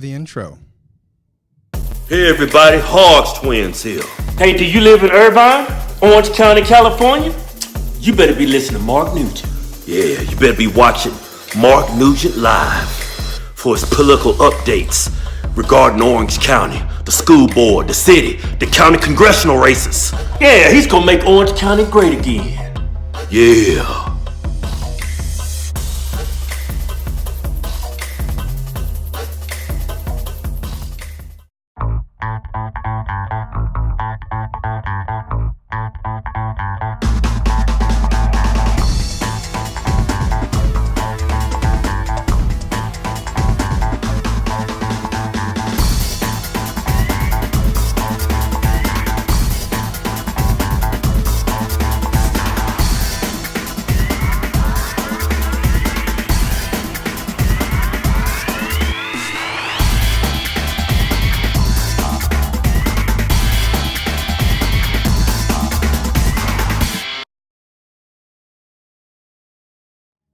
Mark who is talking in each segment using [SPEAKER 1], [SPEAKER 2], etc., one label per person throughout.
[SPEAKER 1] The intro.
[SPEAKER 2] Hey everybody, Hogs Twins here.
[SPEAKER 3] Hey, do you live in Irvine, Orange County, California? You better be listening to Mark Nugent.
[SPEAKER 2] Yeah, you better be watching Mark Nugent live for his political updates regarding Orange County, the school board, the city, the county congressional races.
[SPEAKER 3] Yeah, he's gonna make Orange County great again.
[SPEAKER 2] Yeah.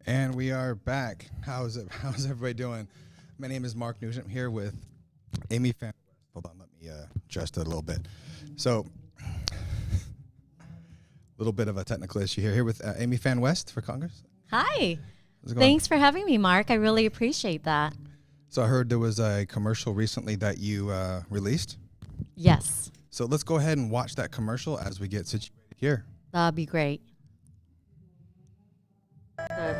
[SPEAKER 1] And we are back. How's everybody doing? My name is Mark Nugent. I'm here with Amy Phan West. Hold on, let me adjust it a little bit. So, a little bit of a technical issue here. Here with Amy Phan West for Congress.
[SPEAKER 4] Hi.
[SPEAKER 1] How's it going?
[SPEAKER 4] Thanks for having me, Mark. I really appreciate that.
[SPEAKER 1] So I heard there was a commercial recently that you released.
[SPEAKER 4] Yes,
[SPEAKER 1] So let's go ahead and watch that commercial as we get situated here.
[SPEAKER 4] that'd be great.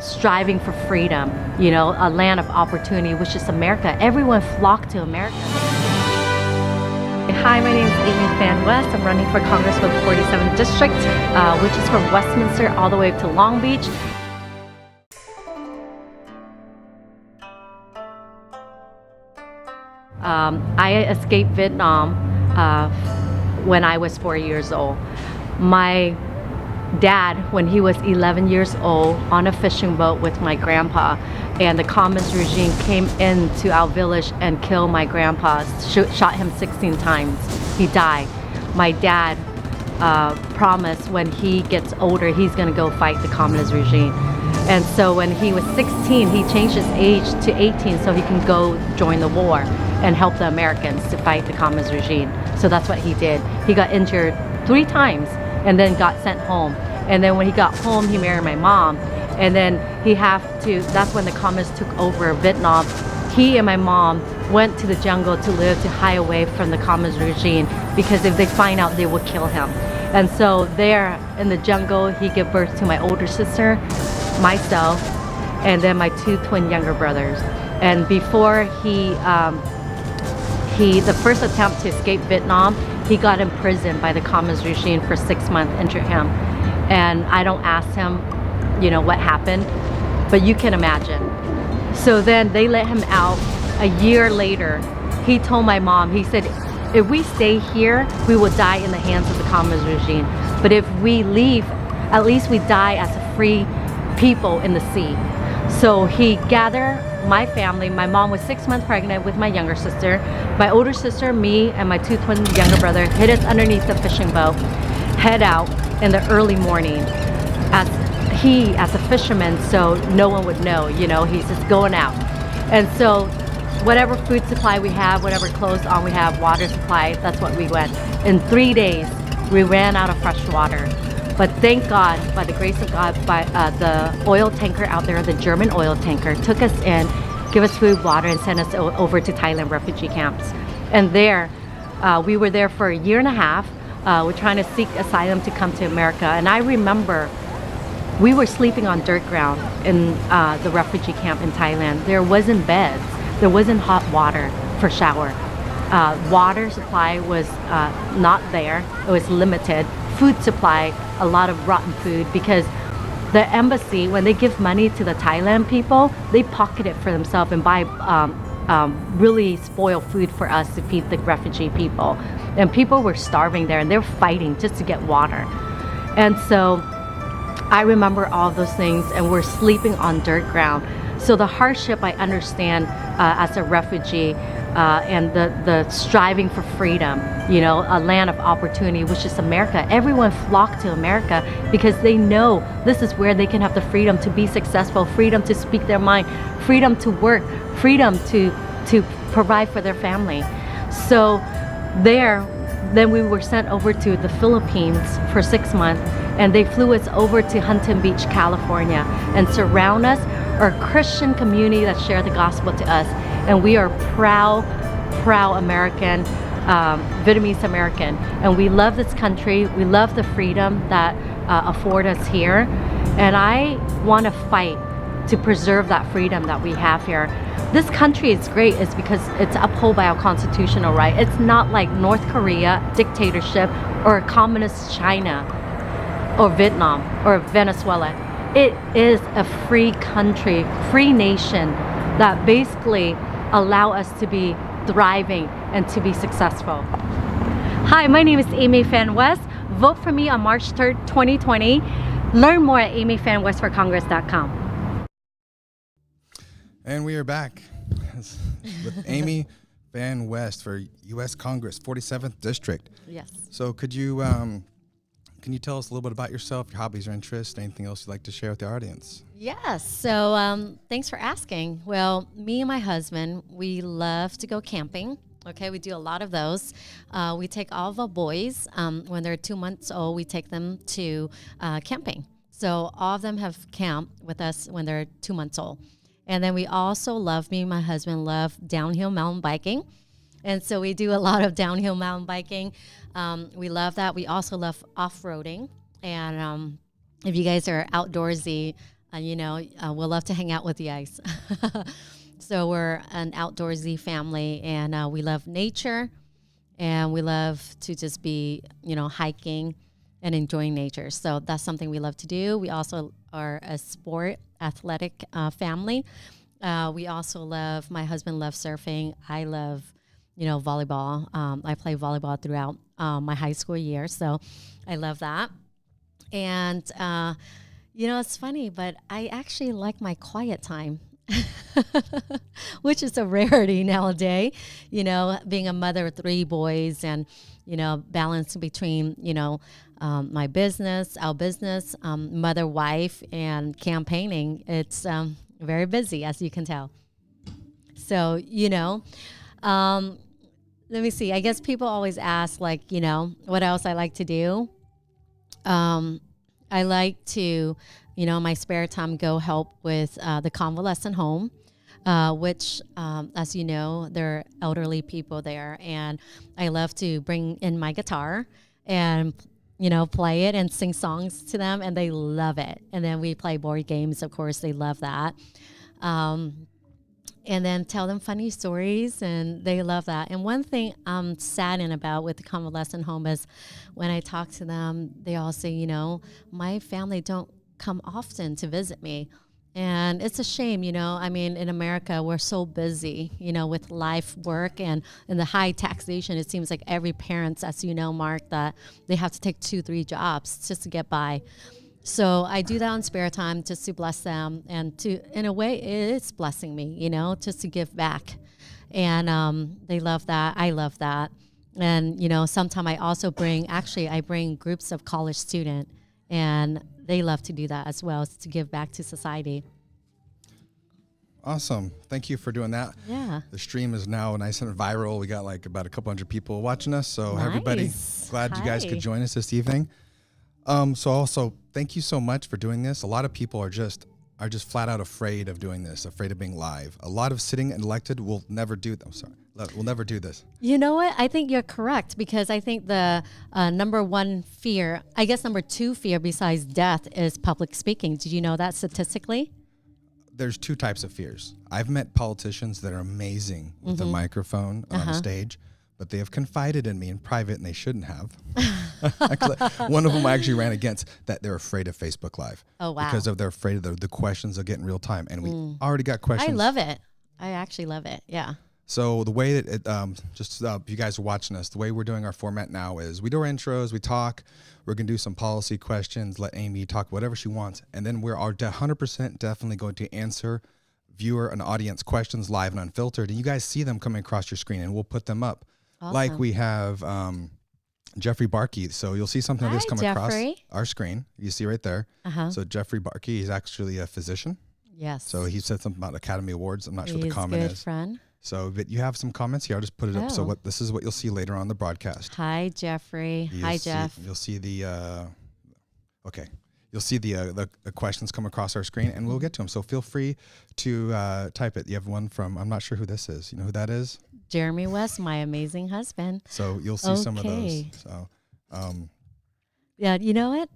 [SPEAKER 4] Striving for freedom, you know, a land of opportunity, which is America. Everyone flocked to America. Hi, my name is Amy Phan West. I'm running for Congress for the 47th District, which is from Westminster all the way to Long Beach. I escaped Vietnam when I was 4 years old. My dad, when he was 11 years old, on a fishing boat with my grandpa, and the communist regime came into our village and killed my grandpa, shot him 16 times. He died. My dad promised when he gets older, he's gonna go fight the communist regime. And so when he was 16, he changed his age to 18 so he can go join the war and help the Americans to fight the communist regime. So that's what he did. He got injured 3 times and then got sent home. And then when he got home, he married my mom. And then that's when the communists took over Vietnam. He and my mom went to the jungle to live, to hide away from the communist regime, because if they find out, they will kill him. And so there in the jungle, he gave birth to my older sister, myself, and then my 2 twin younger brothers. And before the first attempt to escape Vietnam, he got imprisoned by the communist regime for 6 months, injured him. And I don't ask him, you know, what happened, but you can imagine. So then they let him out. A year later, he told my mom, he said, if we stay here, we will die in the hands of the communist regime. But if we leave, at least we die as a free people in the sea. So he gathered my family. My mom was 6 months pregnant with my younger sister. My older sister, me, and my 2 twin younger brother hid us underneath the fishing boat, head out in the early morning. As a fisherman, so no one would know, you know, he's just going out. And so whatever food supply we have, whatever clothes on we have, water supply, that's what we went. In 3 days, we ran out of fresh water. But thank God, by the grace of God, by the oil tanker out there, the German oil tanker, took us in, give us food, water, and sent us over to Thailand refugee camps. And there, we were there for a year and a half. We're trying to seek asylum to come to America. And I remember we were sleeping on dirt ground in the refugee camp in Thailand. There wasn't beds. There wasn't hot water for shower. Water supply was not there. It was limited. Food supply, a lot of rotten food, because the embassy, when they give money to the Thailand people, they pocket it for themselves and buy really spoiled food for us to feed the refugee people. And people were starving there, and they were fighting just to get water. And so I remember all those things, and we're sleeping on dirt ground. So the hardship I understand as a refugee, and the striving for freedom, you know, a land of opportunity, which is America. Everyone flocked to America because they know this is where they can have the freedom to be successful, freedom to speak their mind, freedom to work, freedom to provide for their family. So then we were sent over to the Philippines for 6 months, and they flew us over to Huntington Beach, California, and surround us are a Christian community that share the gospel to us. And we are proud American, Vietnamese American. And we love this country. We love the freedom that afford us here. And I want to fight to preserve that freedom that we have here. This country is great is because it's upheld by our constitutional right. It's not like North Korea, dictatorship, or communist China, or Vietnam, or Venezuela. It is a free country, free nation that basically allow us to be thriving and to be successful. Hi, my name is Amy Phan West. Vote for me on March 3rd, 2020. Learn more at amyphanwestforcongress.com.
[SPEAKER 1] And we are back with Amy Phan West for U.S. Congress, 47th District.
[SPEAKER 4] Yes.
[SPEAKER 1] So could you, can you tell us a little bit about yourself, your hobbies or interests, anything else you'd like to share with the audience?
[SPEAKER 4] Yes. So thanks for asking. Well, me and my husband, we love to go camping. Okay, we do a lot of those. We take all of our boys, when they're 2 months old, we take them to camping. So all of them have camped with us when they're 2 months old. And then we also love, me and my husband love downhill mountain biking. And so we do a lot of downhill mountain biking. We love that. We also love off-roading. And if you guys are outdoorsy, we'll love to hang out with you guys. So we're an outdoorsy family, and we love nature, and we love to just be, hiking and enjoying nature. So that's something we love to do. We also are a athletic family. We also love, my husband loves surfing. I love, volleyball. I play volleyball throughout my high school years, so I love that. And, it's funny, but I actually like my quiet time. Which is a rarity nowadays, being a mother of 3 boys and, balancing between, my business, our business, mother, wife, and campaigning. It's very busy, as you can tell. So, let me see. I guess people always ask, what else I like to do. I like to, my spare time, go help with the convalescent home, which, as you know, there are elderly people there. And I love to bring in my guitar and, play it and sing songs to them, and they love it. And then we play board games. Of course, they love that. And then tell them funny stories, and they love that. And one thing I'm saddened about with the convalescent home is when I talk to them, they all say, my family don't come often to visit me. And it's a shame, in America, we're so busy, with life, work, and the high taxation. It seems like every parent, as you know, Mark, that they have to take 2-3 jobs just to get by. So I do that on spare time just to bless them, and in a way, it's blessing me, just to give back. And they love that. I love that. And, sometimes I also bring groups of college students, and they love to do that as well, to give back to society.
[SPEAKER 1] Awesome. Thank you for doing that.
[SPEAKER 4] Yeah.
[SPEAKER 1] The stream is now nice and viral. We got about a couple hundred people watching us. So
[SPEAKER 4] nice.
[SPEAKER 1] Everybody, glad you guys could join us this evening. So also, thank you so much for doing this. A lot of people are just flat out afraid of doing this, afraid of being live. A lot of sitting elected will never do. We'll never do this.
[SPEAKER 4] You know what? I think you're correct, because I think the number 2 fear besides death is public speaking. Did you know that statistically?
[SPEAKER 1] There's 2 types of fears. I've met politicians that are amazing with a microphone on a stage, but they have confided in me in private, and they shouldn't have. Actually, one of them I actually ran against, that they're afraid of Facebook Live.
[SPEAKER 4] Oh, wow.
[SPEAKER 1] Because they're afraid of the questions they'll get in real time. And we already got questions.
[SPEAKER 4] I love it. I actually love it. Yeah.
[SPEAKER 1] So the way that if you guys are watching us, the way we're doing our format now is we do our intros, we talk, we're going to do some policy questions, let Amy talk whatever she wants, and then we're 100% definitely going to answer viewer and audience questions live and unfiltered, and you guys see them coming across your screen, and we'll put them up. Awesome. Like we have Jeffrey Barkey, so you'll see something like this come across our screen. You see right there. So Jeffrey Barkey, he's actually a physician.
[SPEAKER 4] Yes.
[SPEAKER 1] So he said something about Academy Awards. I'm not sure what the comment is.
[SPEAKER 4] Friend.
[SPEAKER 1] So, but you have some comments here. I'll just put it up. So,
[SPEAKER 4] Oh.
[SPEAKER 1] this is what you'll see later on the broadcast.
[SPEAKER 4] Hi, Jeffrey. Hi, Jeff.
[SPEAKER 1] You'll see okay. You'll see the questions come across our screen, and we'll get to them. So feel free to type it. You have one from, I'm not sure who this is. You know who that is?
[SPEAKER 4] Jeremy West, my amazing husband.
[SPEAKER 1] So you'll see some of those.
[SPEAKER 4] Okay.
[SPEAKER 1] So,
[SPEAKER 4] Yeah, you know what?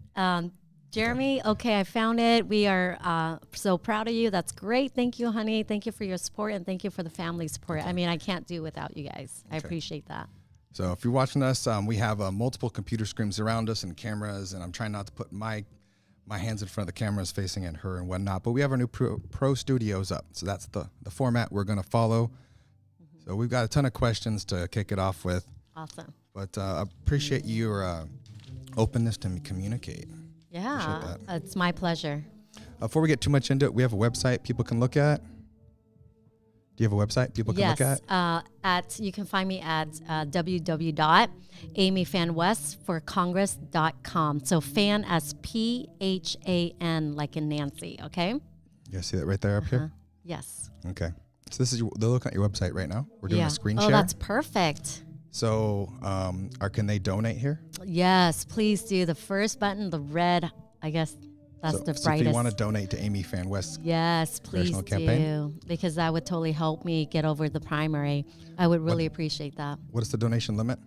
[SPEAKER 4] Jeremy, okay, I found it. We are so proud of you. That's great. Thank you, honey. Thank you for your support, and thank you for the family support. I mean, I can't do without you guys. I appreciate that.
[SPEAKER 1] So if you're watching us, we have multiple computer screens around us and cameras, and I'm trying not to put my hands in front of the cameras facing at her and whatnot. But we have our new Pro Studios up. So that's the format we're going to follow. So we've got a ton of questions to kick it off with.
[SPEAKER 4] Awesome.
[SPEAKER 1] But I appreciate your openness to communicate.
[SPEAKER 4] Yeah, it's my pleasure.
[SPEAKER 1] Before we get too much into it, we have a website people can look at. Do you have a website people can look at?
[SPEAKER 4] You can find me at www.amyphanwestforcongress.com. So fan as PHAN, like in Nancy, okay?
[SPEAKER 1] You guys see that right there up here?
[SPEAKER 4] Yes.
[SPEAKER 1] Okay. So this is they're looking at your website right now. We're doing a screen share.
[SPEAKER 4] Oh, that's perfect.
[SPEAKER 1] So can they donate here?
[SPEAKER 4] Yes, please do. The first button, the red, I guess that's the brightest.
[SPEAKER 1] So if you want to donate to Amy Phan West,
[SPEAKER 4] yes, please do,
[SPEAKER 1] campaign?
[SPEAKER 4] Because that would totally help me get over the primary. I would really appreciate that.
[SPEAKER 1] What is the donation limit?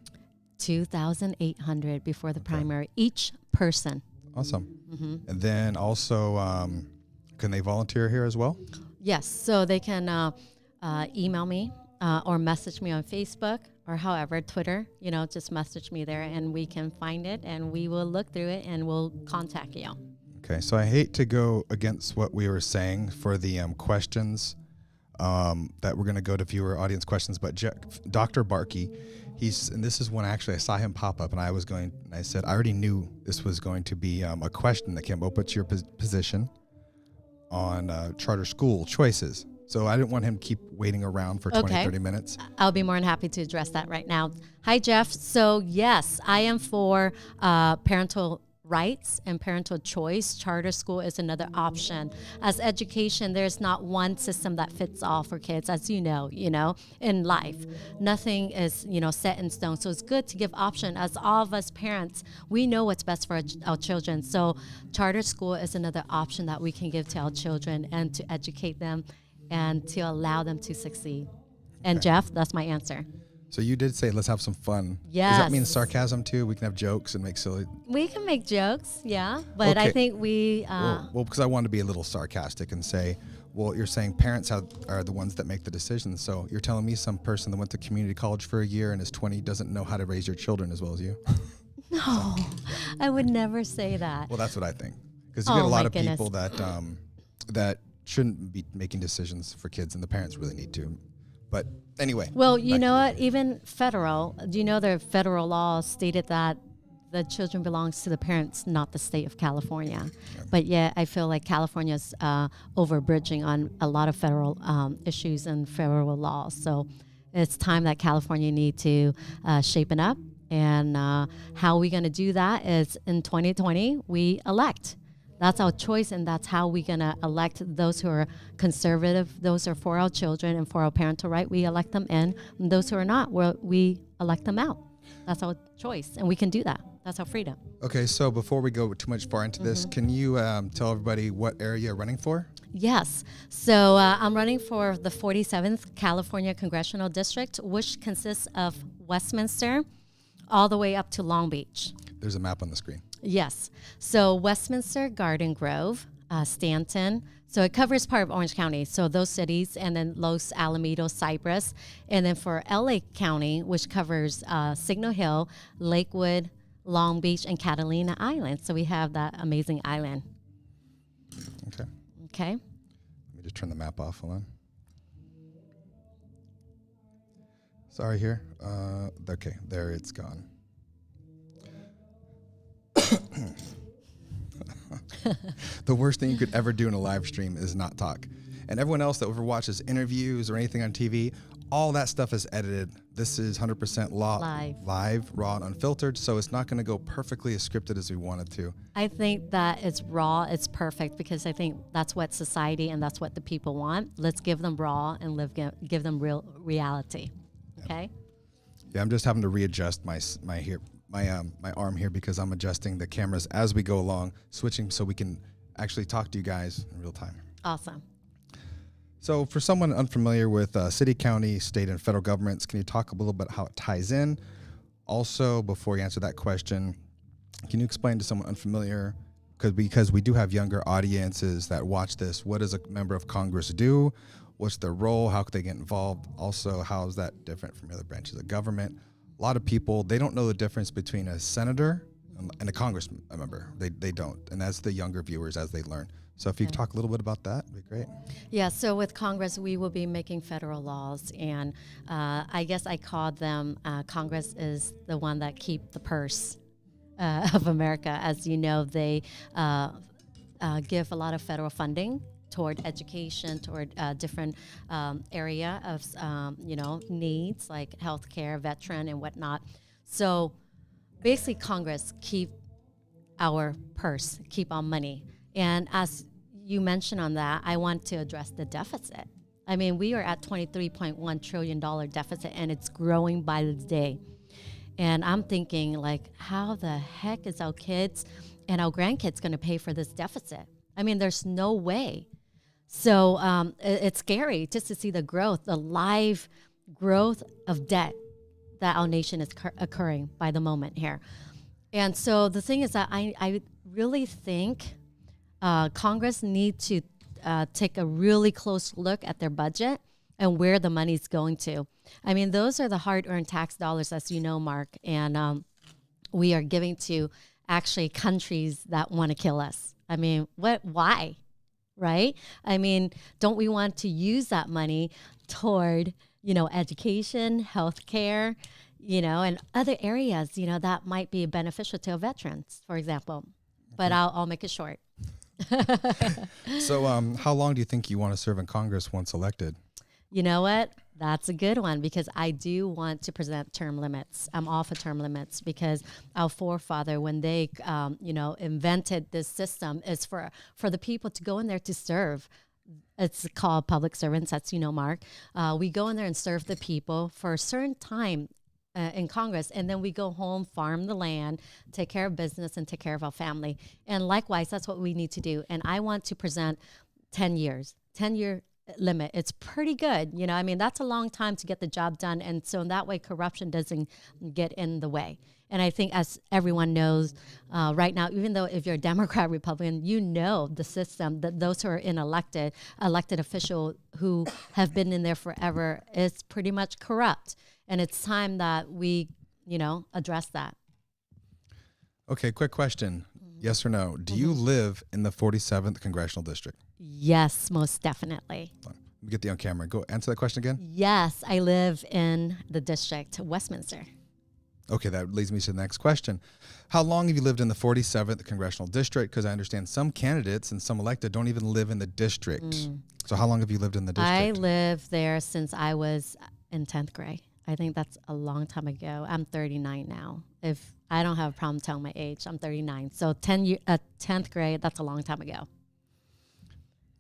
[SPEAKER 4] $2,800 before the primary, each person.
[SPEAKER 1] Awesome. And then also, can they volunteer here as well?
[SPEAKER 4] Yes, so they can email me or message me on Facebook or however, Twitter, just message me there and we can find it and we will look through it and we'll contact you.
[SPEAKER 1] Okay, so I hate to go against what we were saying for the questions that we're going to go to viewer audience questions, but Dr. Barkey, and this is when actually I saw him pop up and I said, I already knew this was going to be a question that came up. What's your position on charter school choices? So I didn't want him to keep waiting around for 30 minutes.
[SPEAKER 4] I'll be more than happy to address that right now. Hi, Jeff. So yes, I am for parental rights and parental choice. Charter school is another option. As education, there's not one system that fits all for kids, as you know, in life. Nothing is, set in stone. So it's good to give option. As all of us parents, we know what's best for our children. So charter school is another option that we can give to our children and to educate them and to allow them to succeed. And Jeff, that's my answer.
[SPEAKER 1] So you did say, let's have some fun.
[SPEAKER 4] Yes.
[SPEAKER 1] Does that mean sarcasm too? We can have jokes and make silly.
[SPEAKER 4] We can make jokes, yeah. But I think we...
[SPEAKER 1] well, because I want to be a little sarcastic and say, well, you're saying parents are the ones that make the decisions. So you're telling me some person that went to community college for a year and is 20 doesn't know how to raise your children as well as you?
[SPEAKER 4] No, I would never say that.
[SPEAKER 1] Well, that's what I think. Because you get a lot of people that shouldn't be making decisions for kids and the parents really need to. But anyway.
[SPEAKER 4] Well, you know what? Even federal, do you know the federal law stated that the children belongs to the parents, not the state of California. Yeah. But yet I feel like California's overbridging on a lot of federal issues and federal laws. So it's time that California need to shapen up. And how we're going to do that is in 2020, we elect. That's our choice, and that's how we're going to elect those who are conservative, those who are for our children and for our parental right. We elect them in, and those who are not, we elect them out. That's our choice, and we can do that. That's our freedom.
[SPEAKER 1] Okay, so before we go too much far into this, can you tell everybody what area you're running for?
[SPEAKER 4] Yes. So I'm running for the 47th California Congressional District, which consists of Westminster all the way up to Long Beach.
[SPEAKER 1] There's a map on the screen.
[SPEAKER 4] Yes. So Westminster, Garden Grove, Stanton. So it covers part of Orange County. So those cities, and then Los Alamitos, Cypress. And then for LA County, which covers Signal Hill, Lakewood, Long Beach, and Catalina Island. So we have that amazing island.
[SPEAKER 1] Okay.
[SPEAKER 4] Okay.
[SPEAKER 1] Let me just turn the map off. Hold on. Sorry here. Okay, there it's gone. The worst thing you could ever do in a live stream is not talk. And everyone else that ever watches interviews or anything on TV, all that stuff is edited. This is 100% live, raw, and unfiltered. So it's not going to go perfectly as scripted as we wanted to.
[SPEAKER 4] I think that it's raw, it's perfect, because I think that's what society and that's what the people want. Let's give them raw and give them real reality. Okay.
[SPEAKER 1] Yeah, I'm just having to readjust my arm here because I'm adjusting the cameras as we go along, switching so we can actually talk to you guys in real time.
[SPEAKER 4] Awesome.
[SPEAKER 1] So for someone unfamiliar with city, county, state, and federal governments, can you talk a little bit how it ties in? Also, before you answer that question, can you explain to someone unfamiliar, because we do have younger audiences that watch this, what does a member of Congress do? What's their role? How could they get involved? Also, how is that different from other branches of government? A lot of people, they don't know the difference between a senator and a Congress member. They don't. And that's the younger viewers as they learn. So if you could talk a little bit about that, it'd be great.
[SPEAKER 4] Yeah, so with Congress, we will be making federal laws, and I guess I called them, Congress is the one that keep the purse of America. As you know, they give a lot of federal funding toward education, toward different area of, needs like healthcare, veteran, and whatnot. So basically, Congress keep our purse, keep our money. And as you mentioned on that, I want to address the deficit. I mean, we are at $23.1 trillion deficit, and it's growing by the day. And I'm thinking, like, how the heck is our kids and our grandkids going to pay for this deficit? I mean, there's no way. So it's scary just to see the growth, the live growth of debt that our nation is occurring by the moment here. And so the thing is that I really think Congress need to take a really close look at their budget and where the money's going to. I mean, those are the hard-earned tax dollars, as you know, Mark, and we are giving to actually countries that want to kill us. I mean, why, right? I mean, don't we want to use that money toward, education, healthcare, and other areas, that might be beneficial to veterans, for example. But I'll make it short.
[SPEAKER 1] So how long do you think you want to serve in Congress once elected?
[SPEAKER 4] You know what? That's a good one, because I do want to present term limits. I'm all for term limits, because our forefather, when they, invented this system, is for the people to go in there to serve. It's called public servants. That's, Mark. We go in there and serve the people for a certain time in Congress, and then we go home, farm the land, take care of business, and take care of our family. And likewise, that's what we need to do. And I want to present 10-year limit. It's pretty good. I mean, that's a long time to get the job done. And so in that way, corruption doesn't get in the way. And I think, as everyone knows right now, even though if you're a Democrat, Republican, the system, that those who are in elected officials who have been in there forever is pretty much corrupt. And it's time that we, address that.
[SPEAKER 1] Okay, quick question. Yes or no? Do you live in the 47th Congressional District?
[SPEAKER 4] Yes, most definitely.
[SPEAKER 1] Let me get you on camera. Go answer that question again.
[SPEAKER 4] Yes, I live in the district, Westminster.
[SPEAKER 1] Okay, that leads me to the next question. How long have you lived in the 47th Congressional District? Because I understand some candidates and some elected don't even live in the district. So how long have you lived in the district?
[SPEAKER 4] I lived there since I was in 10th grade. I think that's a long time ago. I'm 39 now. If I don't have a problem telling my age, I'm 39. So 10th grade, that's a long time ago.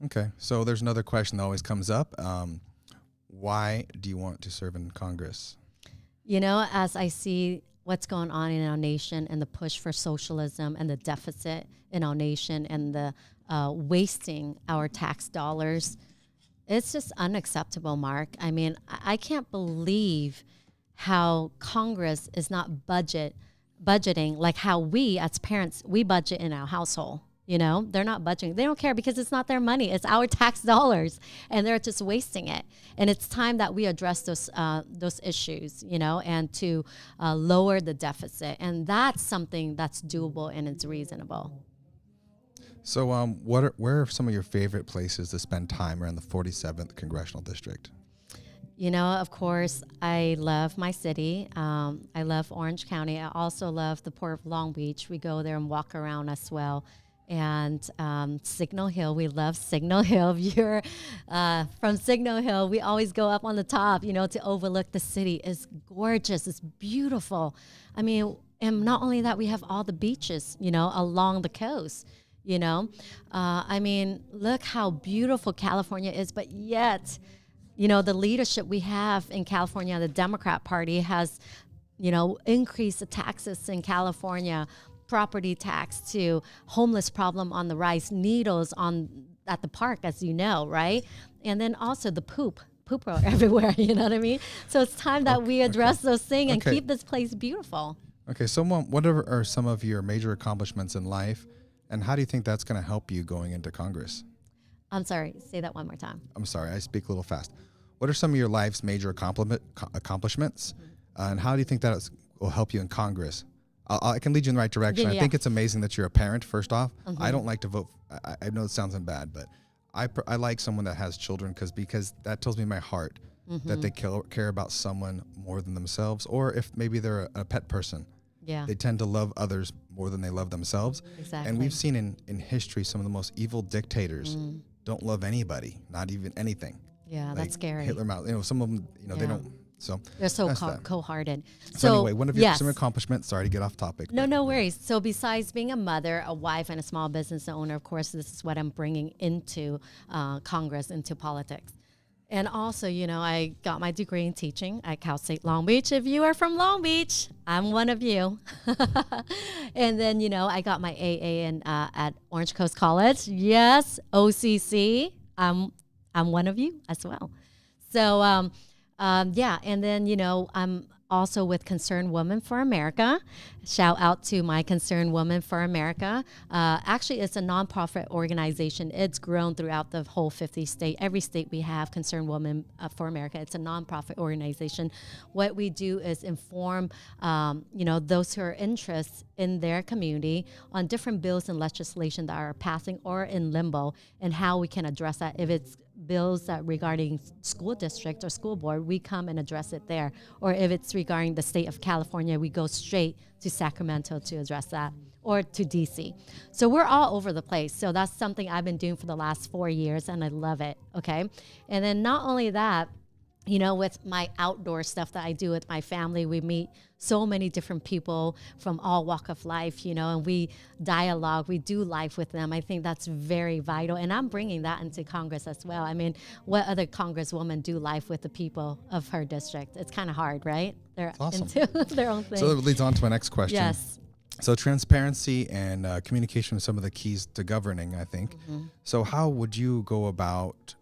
[SPEAKER 1] Okay, so there's another question that always comes up. Why do you want to serve in Congress?
[SPEAKER 4] As I see what's going on in our nation and the push for socialism and the deficit in our nation and the wasting our tax dollars, it's just unacceptable, Mark. I mean, I can't believe how Congress is not budgeting like how we as parents, we budget in our household. They're not budgeting. They don't care because it's not their money. It's our tax dollars, and they're just wasting it. And it's time that we address those issues, and to lower the deficit. And that's something that's doable and it's reasonable.
[SPEAKER 1] So where are some of your favorite places to spend time around the 47th Congressional District?
[SPEAKER 4] Of course, I love my city. I love Orange County. I also love the Port of Long Beach. We go there and walk around as well. and Signal Hill. We love Signal Hill. If you're from Signal Hill, we always go up on the top, you know, to overlook the city. It's gorgeous. It's beautiful. I mean, and not only that, we have all the beaches, you know, along the coast. You know, I mean, look how beautiful California is, but yet, you know, the leadership we have in California, the Democrat Party has, you know, increased the taxes in California, property tax to homeless problem on the rise, needles at the park, as you know, right? And then also the poop are everywhere, you know what I mean? So it's time that we address those things and keep this place beautiful.
[SPEAKER 1] Okay, so what are some of your major accomplishments in life? And how do you think that's going to help you going into Congress?
[SPEAKER 4] I'm sorry, say that one more time.
[SPEAKER 1] I'm sorry, I speak a little fast. What are some of your life's major accomplishments? And how do you think that will help you in Congress? I can lead you in the right direction.
[SPEAKER 4] Yeah.
[SPEAKER 1] I think it's amazing that you're a parent, first off. I don't like to vote. I know it sounds bad, but I like someone that has children because that tells me in my heart that they care about someone more than themselves, or if maybe they're a pet person.
[SPEAKER 4] Yeah.
[SPEAKER 1] They tend to love others more than they love themselves.
[SPEAKER 4] Exactly.
[SPEAKER 1] And we've seen in history some of the most evil dictators don't love anybody, not even anything.
[SPEAKER 4] Yeah,
[SPEAKER 1] Like
[SPEAKER 4] that's scary.
[SPEAKER 1] Hitler, you know, some of them, you know, they don't. So
[SPEAKER 4] they're so
[SPEAKER 1] that's that.
[SPEAKER 4] cold-hearted.
[SPEAKER 1] So anyway, one of your some accomplishments. Sorry to get off topic.
[SPEAKER 4] No worries. So besides being a mother, a wife, and a small business owner, of course, this is what I'm bringing into Congress, into politics. And also, you know, I got my degree in teaching at Cal State Long Beach. If you are from Long Beach, I'm one of you. And then, you know, I got my AA at Orange Coast College. Yes, OCC. I'm one of you as well. So, yeah. And then, you know, I'm also with Concerned Women for America. Shout out to my Concerned Women for America. Actually, it's a nonprofit organization. It's grown throughout the whole 50 state. Every state we have Concerned Women for America. It's a nonprofit organization. What we do is inform, you know, those who are interested in their community on different bills and legislation that are passing or in limbo, and how we can address that. If it's bills that regarding school district or school board, we come and address it there. Or if it's regarding the state of California, we go straight to Sacramento to address that, or to DC. So we're all over the place. So that's something I've been doing for the last 4 years, and I love it, okay? And then not only that, you know, with my outdoor stuff that I do with my family, we meet so many different people from all walk of life, you know, and we dialogue, we do life with them. I think that's very vital. And I'm bringing that into Congress as well. I mean, what other congresswoman do life with the people of her district? It's kind of hard, right? They're
[SPEAKER 1] awesome.
[SPEAKER 4] into their own thing.
[SPEAKER 1] So that leads on to my next question.
[SPEAKER 4] Yes.
[SPEAKER 1] So transparency and communication are some of the keys to governing, I think. So how would you go about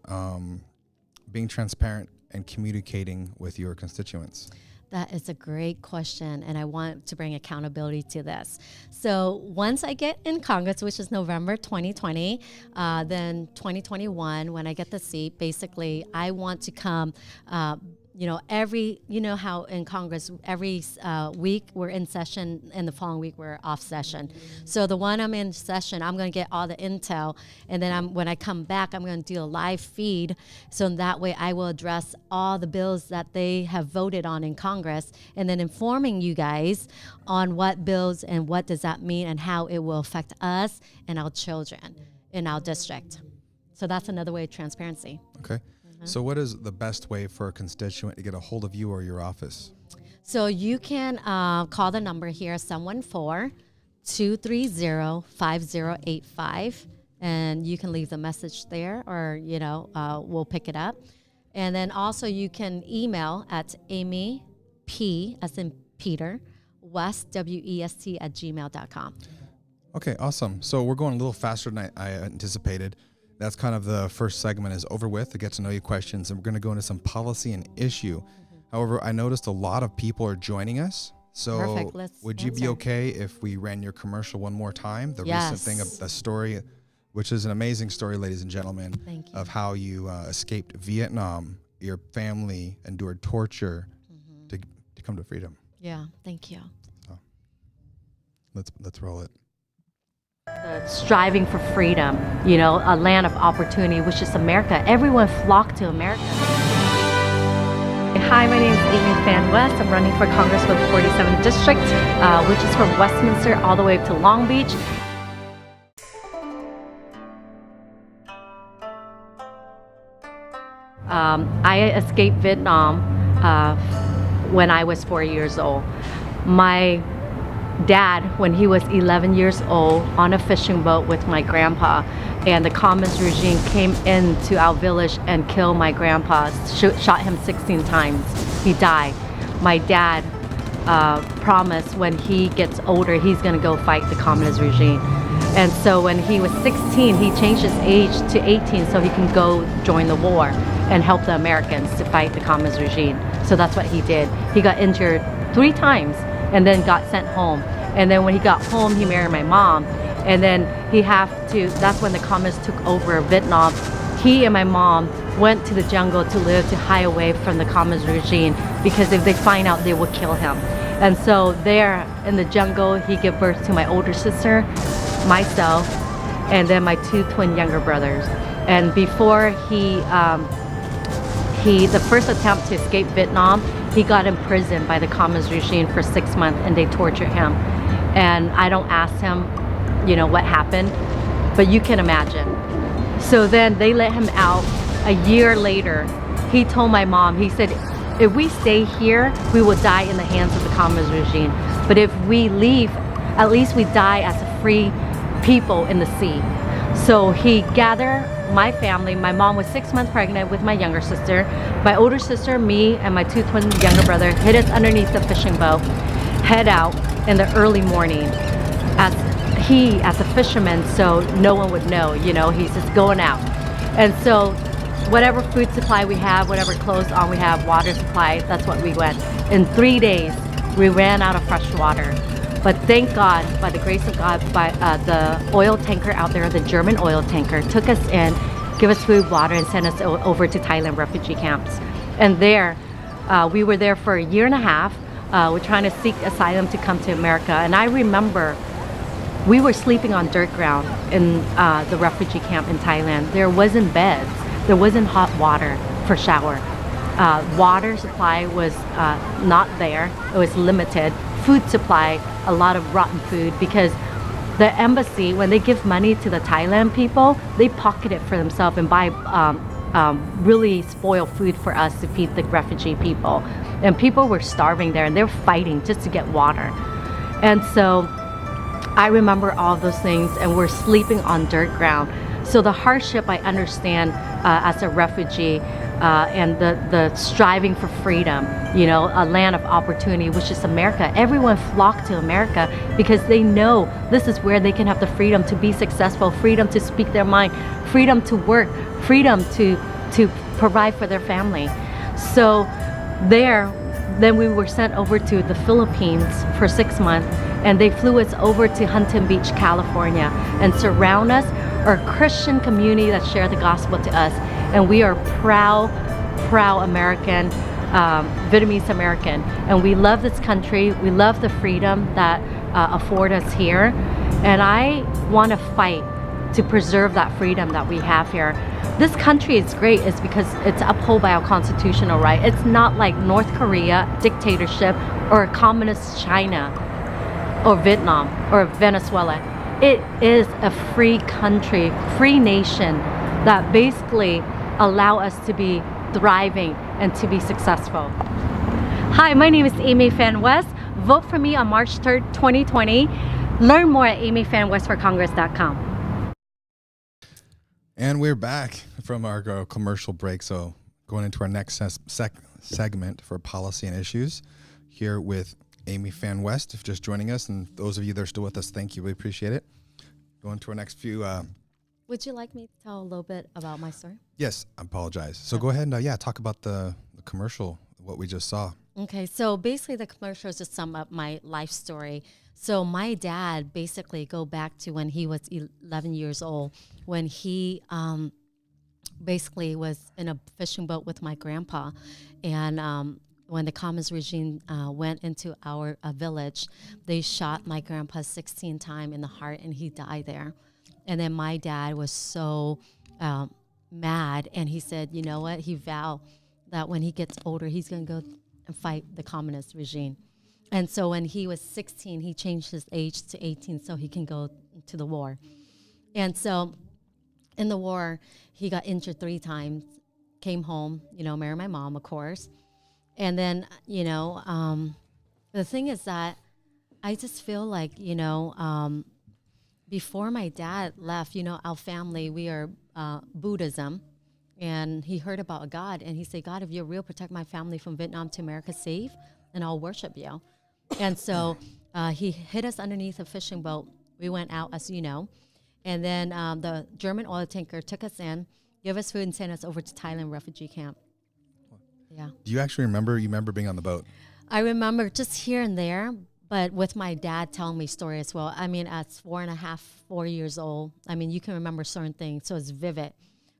[SPEAKER 1] being transparent and communicating with your constituents?
[SPEAKER 4] That is a great question, and I want to bring accountability to this. So once I get in Congress, which is November 2020, then 2021, when I get the seat, basically I want to come, you know how in Congress, every week we're in session and the following week we're off session. So the one I'm in session, I'm going to get all the intel. And then when I come back, I'm going to do a live feed. So that way I will address all the bills that they have voted on in Congress, and then informing you guys on what bills and what does that mean and how it will affect us and our children in our district. So that's another way of transparency.
[SPEAKER 1] Okay. So what is the best way for a constituent to get a hold of you or your office?
[SPEAKER 4] So you can call the number here, 714-230-5085, and you can leave the message there, or, you know, we'll pick it up. And then also you can email at Amy P, as in Peter, West, W-E-S-T, @gmail.com.
[SPEAKER 1] Okay, awesome. So we're going a little faster than I anticipated. That's kind of the first segment is over with, the get to know you questions, and we're going to go into some policy and issue. However, I noticed a lot of people are joining us. So
[SPEAKER 4] Perfect.
[SPEAKER 1] would you be okay if we ran your commercial one more time? The recent thing of the story, which is an amazing story, ladies and gentlemen, of how you escaped Vietnam, your family endured torture to come to freedom.
[SPEAKER 4] Yeah, thank you.
[SPEAKER 1] So let's roll it.
[SPEAKER 4] Striving for freedom, you know, a land of opportunity, which is America. Everyone flocked to America. Hi, my name is Amy Phan West. I'm running for Congress for the 47th District, which is from Westminster all the way to Long Beach. I escaped Vietnam when I was 4 years old. My dad, when he was 11 years old, on a fishing boat with my grandpa, and the communist regime came into our village and killed my grandpa, shot him 16 times. He died. My dad promised when he gets older, he's going to go fight the communist regime. And so when he was 16, he changed his age to 18 so he can go join the war and help the Americans to fight the communist regime. So that's what he did. He got injured 3 times and then got sent home. And then when he got home, he married my mom. And then that's when the communists took over Vietnam. He and my mom went to the jungle to live, to hide away from the communist regime, because if they find out, they will kill him. And so there in the jungle, he gave birth to my older sister, myself, and then my 2 twin younger brothers. And before the first attempt to escape Vietnam, he got imprisoned by the communist regime for 6 months, and they tortured him. And I don't ask him, what happened, but you can imagine. So then they let him out. A year later, he told my mom, he said, if we stay here, we will die in the hands of the communist regime. But if we leave, at least we die as a free people in the sea. So he gathered my family. My mom was 6 months pregnant with my younger sister. My older sister, me, and my 2 twin younger brother hid us underneath the fishing boat, head out in the early morning. As a fisherman, so no one would know, he's just going out. And so whatever food supply we have, whatever clothes on we have, water supply, that's what we went. In 3 days, we ran out of fresh water. But thank God, by the grace of God, by the oil tanker out there, the German oil tanker, took us in, give us food, water, and sent us over to Thailand refugee camps. And there, we were there for a year and a half. We're trying to seek asylum to come to America. And I remember we were sleeping on dirt ground in the refugee camp in Thailand. There wasn't beds. There wasn't hot water for shower. Water supply was not there. It was limited. Food supply, a lot of rotten food, because the embassy, when they give money to the Thailand people, they pocket it for themselves and buy really spoiled food for us to feed the refugee people. And people were starving there, and they were fighting just to get water. And so I remember all those things, and we're sleeping on dirt ground. So the hardship I understand as a refugee, and the striving for freedom, a land of opportunity, which is America. Everyone flocked to America because they know this is where they can have the freedom to be successful, freedom to speak their mind, freedom to work, freedom to provide for their family. So then we were sent over to the Philippines for 6 months, and they flew us over to Huntington Beach, California, and surround us, our Christian community that share the gospel to us. And we are proud American, Vietnamese American. And we love this country. We love the freedom that afford us here. And I want to fight to preserve that freedom that we have here. This country is great is because it's upheld by our constitutional right. It's not like North Korea, dictatorship, or communist China, or Vietnam, or Venezuela. It is a free country, free nation that basically allow us to be thriving and to be successful. Hi, my name is Amy Phan West. Vote for me on March 3rd, 2020. Learn more at amyphanwestforcongress.com.
[SPEAKER 1] And we're back from our commercial break. So going into our next segment for policy and issues here with Amy Phan West, if just joining us, and those of you that are still with us, thank you. We appreciate it. Going to our next few.
[SPEAKER 4] Would you like me to tell a little bit about my story?
[SPEAKER 1] Yes, I apologize. So go ahead and talk about the commercial, what we just saw.
[SPEAKER 4] Okay, so basically the commercial is to sum up my life story. So my dad basically go back to when he was 11 years old, when he basically was in a fishing boat with my grandpa, and when the communist regime went into our village, they shot my grandpa 16 times in the heart, and he died there. And then my dad was so mad, and he said, you know what? He vowed that when he gets older, he's going to go and fight the communist regime. And so when he was 16, he changed his age to 18 so he can go to the war. And so in the war, he got injured 3 times. came home, married my mom, of course. And then, the thing is that I just feel like, before my dad left, our family, we are Buddhism. And he heard about God, and he said, God, if you're real, protect my family from Vietnam to America safe, and I'll worship you. And so he hid us underneath a fishing boat. We went out, as you know. And then the German oil tanker took us in, gave us food, and sent us over to Thailand refugee camp. Yeah.
[SPEAKER 1] Do you actually remember? You remember being on the boat?
[SPEAKER 4] I remember just here and there, but with my dad telling me story as well. I mean, at 4 years old, I mean, you can remember certain things, so it's vivid.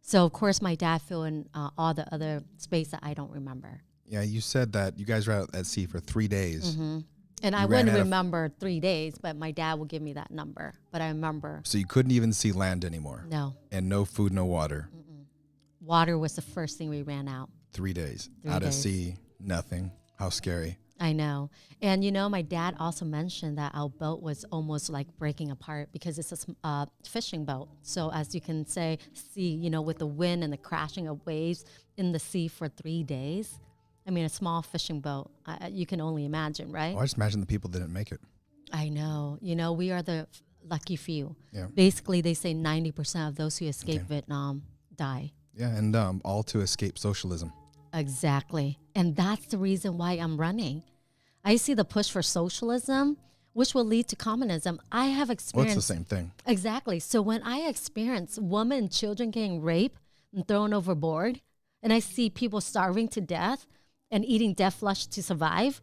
[SPEAKER 4] So, of course, my dad filled in all the other space that I don't remember.
[SPEAKER 1] Yeah, you said that you guys were out at sea for 3 days.
[SPEAKER 4] Mm-hmm. And I wouldn't remember 3 days, but my dad will give me that number. But I remember.
[SPEAKER 1] So you couldn't even see land anymore?
[SPEAKER 4] No.
[SPEAKER 1] And no food, no water?
[SPEAKER 4] Mm-mm. Water was the first thing we ran out.
[SPEAKER 1] 3 days.
[SPEAKER 4] 3
[SPEAKER 1] out
[SPEAKER 4] days.
[SPEAKER 1] At sea, nothing. How scary.
[SPEAKER 4] I know. And, my dad also mentioned that our boat was almost like breaking apart because it's a fishing boat. So as you can see, with the wind and the crashing of waves in the sea for 3 days. I mean, a small fishing boat, you can only imagine, right?
[SPEAKER 1] Well, I just imagine the people didn't make it.
[SPEAKER 4] I know. We are the lucky few.
[SPEAKER 1] Yeah.
[SPEAKER 4] Basically, they say 90% of those who escape Vietnam die.
[SPEAKER 1] Yeah, and all to escape socialism.
[SPEAKER 4] Exactly. And that's the reason why I'm running. I see the push for socialism, which will lead to communism. I have experienced...
[SPEAKER 1] Well, it's the same thing.
[SPEAKER 4] Exactly. So when I experience women and children getting raped and thrown overboard, and I see people starving to death and eating death flesh to survive,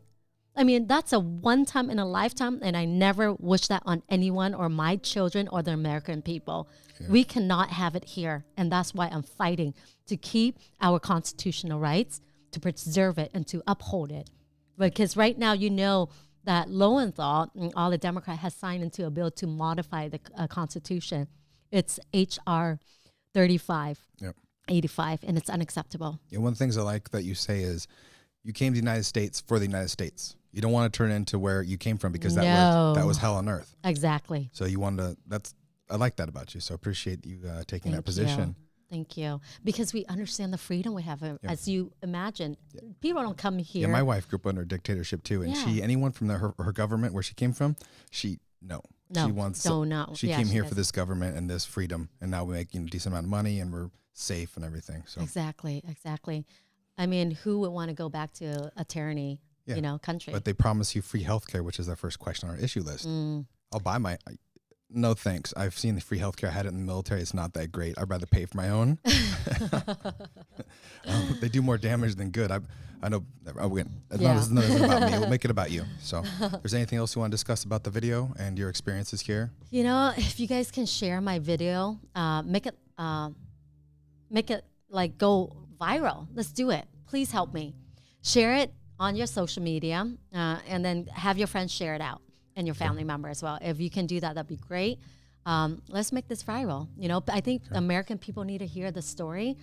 [SPEAKER 4] I mean, that's a one time in a lifetime, and I never wish that on anyone or my children or the American people. Yeah. We cannot have it here, and that's why I'm fighting to keep our constitutional rights, to preserve it, and to uphold it. Because right now, that Lowenthal, all the Democrats, has signed into a bill to modify the Constitution. It's H.R. 35,
[SPEAKER 1] yep.
[SPEAKER 4] 85, and it's unacceptable.
[SPEAKER 1] Yeah, one of the things I like that you say is you came to the United States for the United States. You don't want to turn into where you came from because that was hell on earth.
[SPEAKER 4] Exactly.
[SPEAKER 1] So you wanted to, I like that about you. So I appreciate you taking that position.
[SPEAKER 4] Thank you. Because we understand the freedom we have, as you imagine. Yeah. People don't come here.
[SPEAKER 1] Yeah, my wife grew up under dictatorship too. And anyone from her government, where she came from, she came here for this government and this freedom. And now we make a decent amount of money and we're safe and everything. So
[SPEAKER 4] Exactly. I mean, who would want to go back to a tyranny, country?
[SPEAKER 1] But they promise you free healthcare, which is our first question on our issue list. I'll buy no thanks. I've seen the free healthcare. I had it in the military. It's not that great. I'd rather pay for my own. They do more damage than good. I know. This isn't about me. We'll make it about you. So if there's anything else you want to discuss about the video and your experiences here?
[SPEAKER 4] If you guys can share my video, make it like go viral. Let's do it. Please help me. Share it on your social media and then have your friends share it out and your family member as well. If you can do that, that'd be great. Let's make this viral. I think American people need to hear the story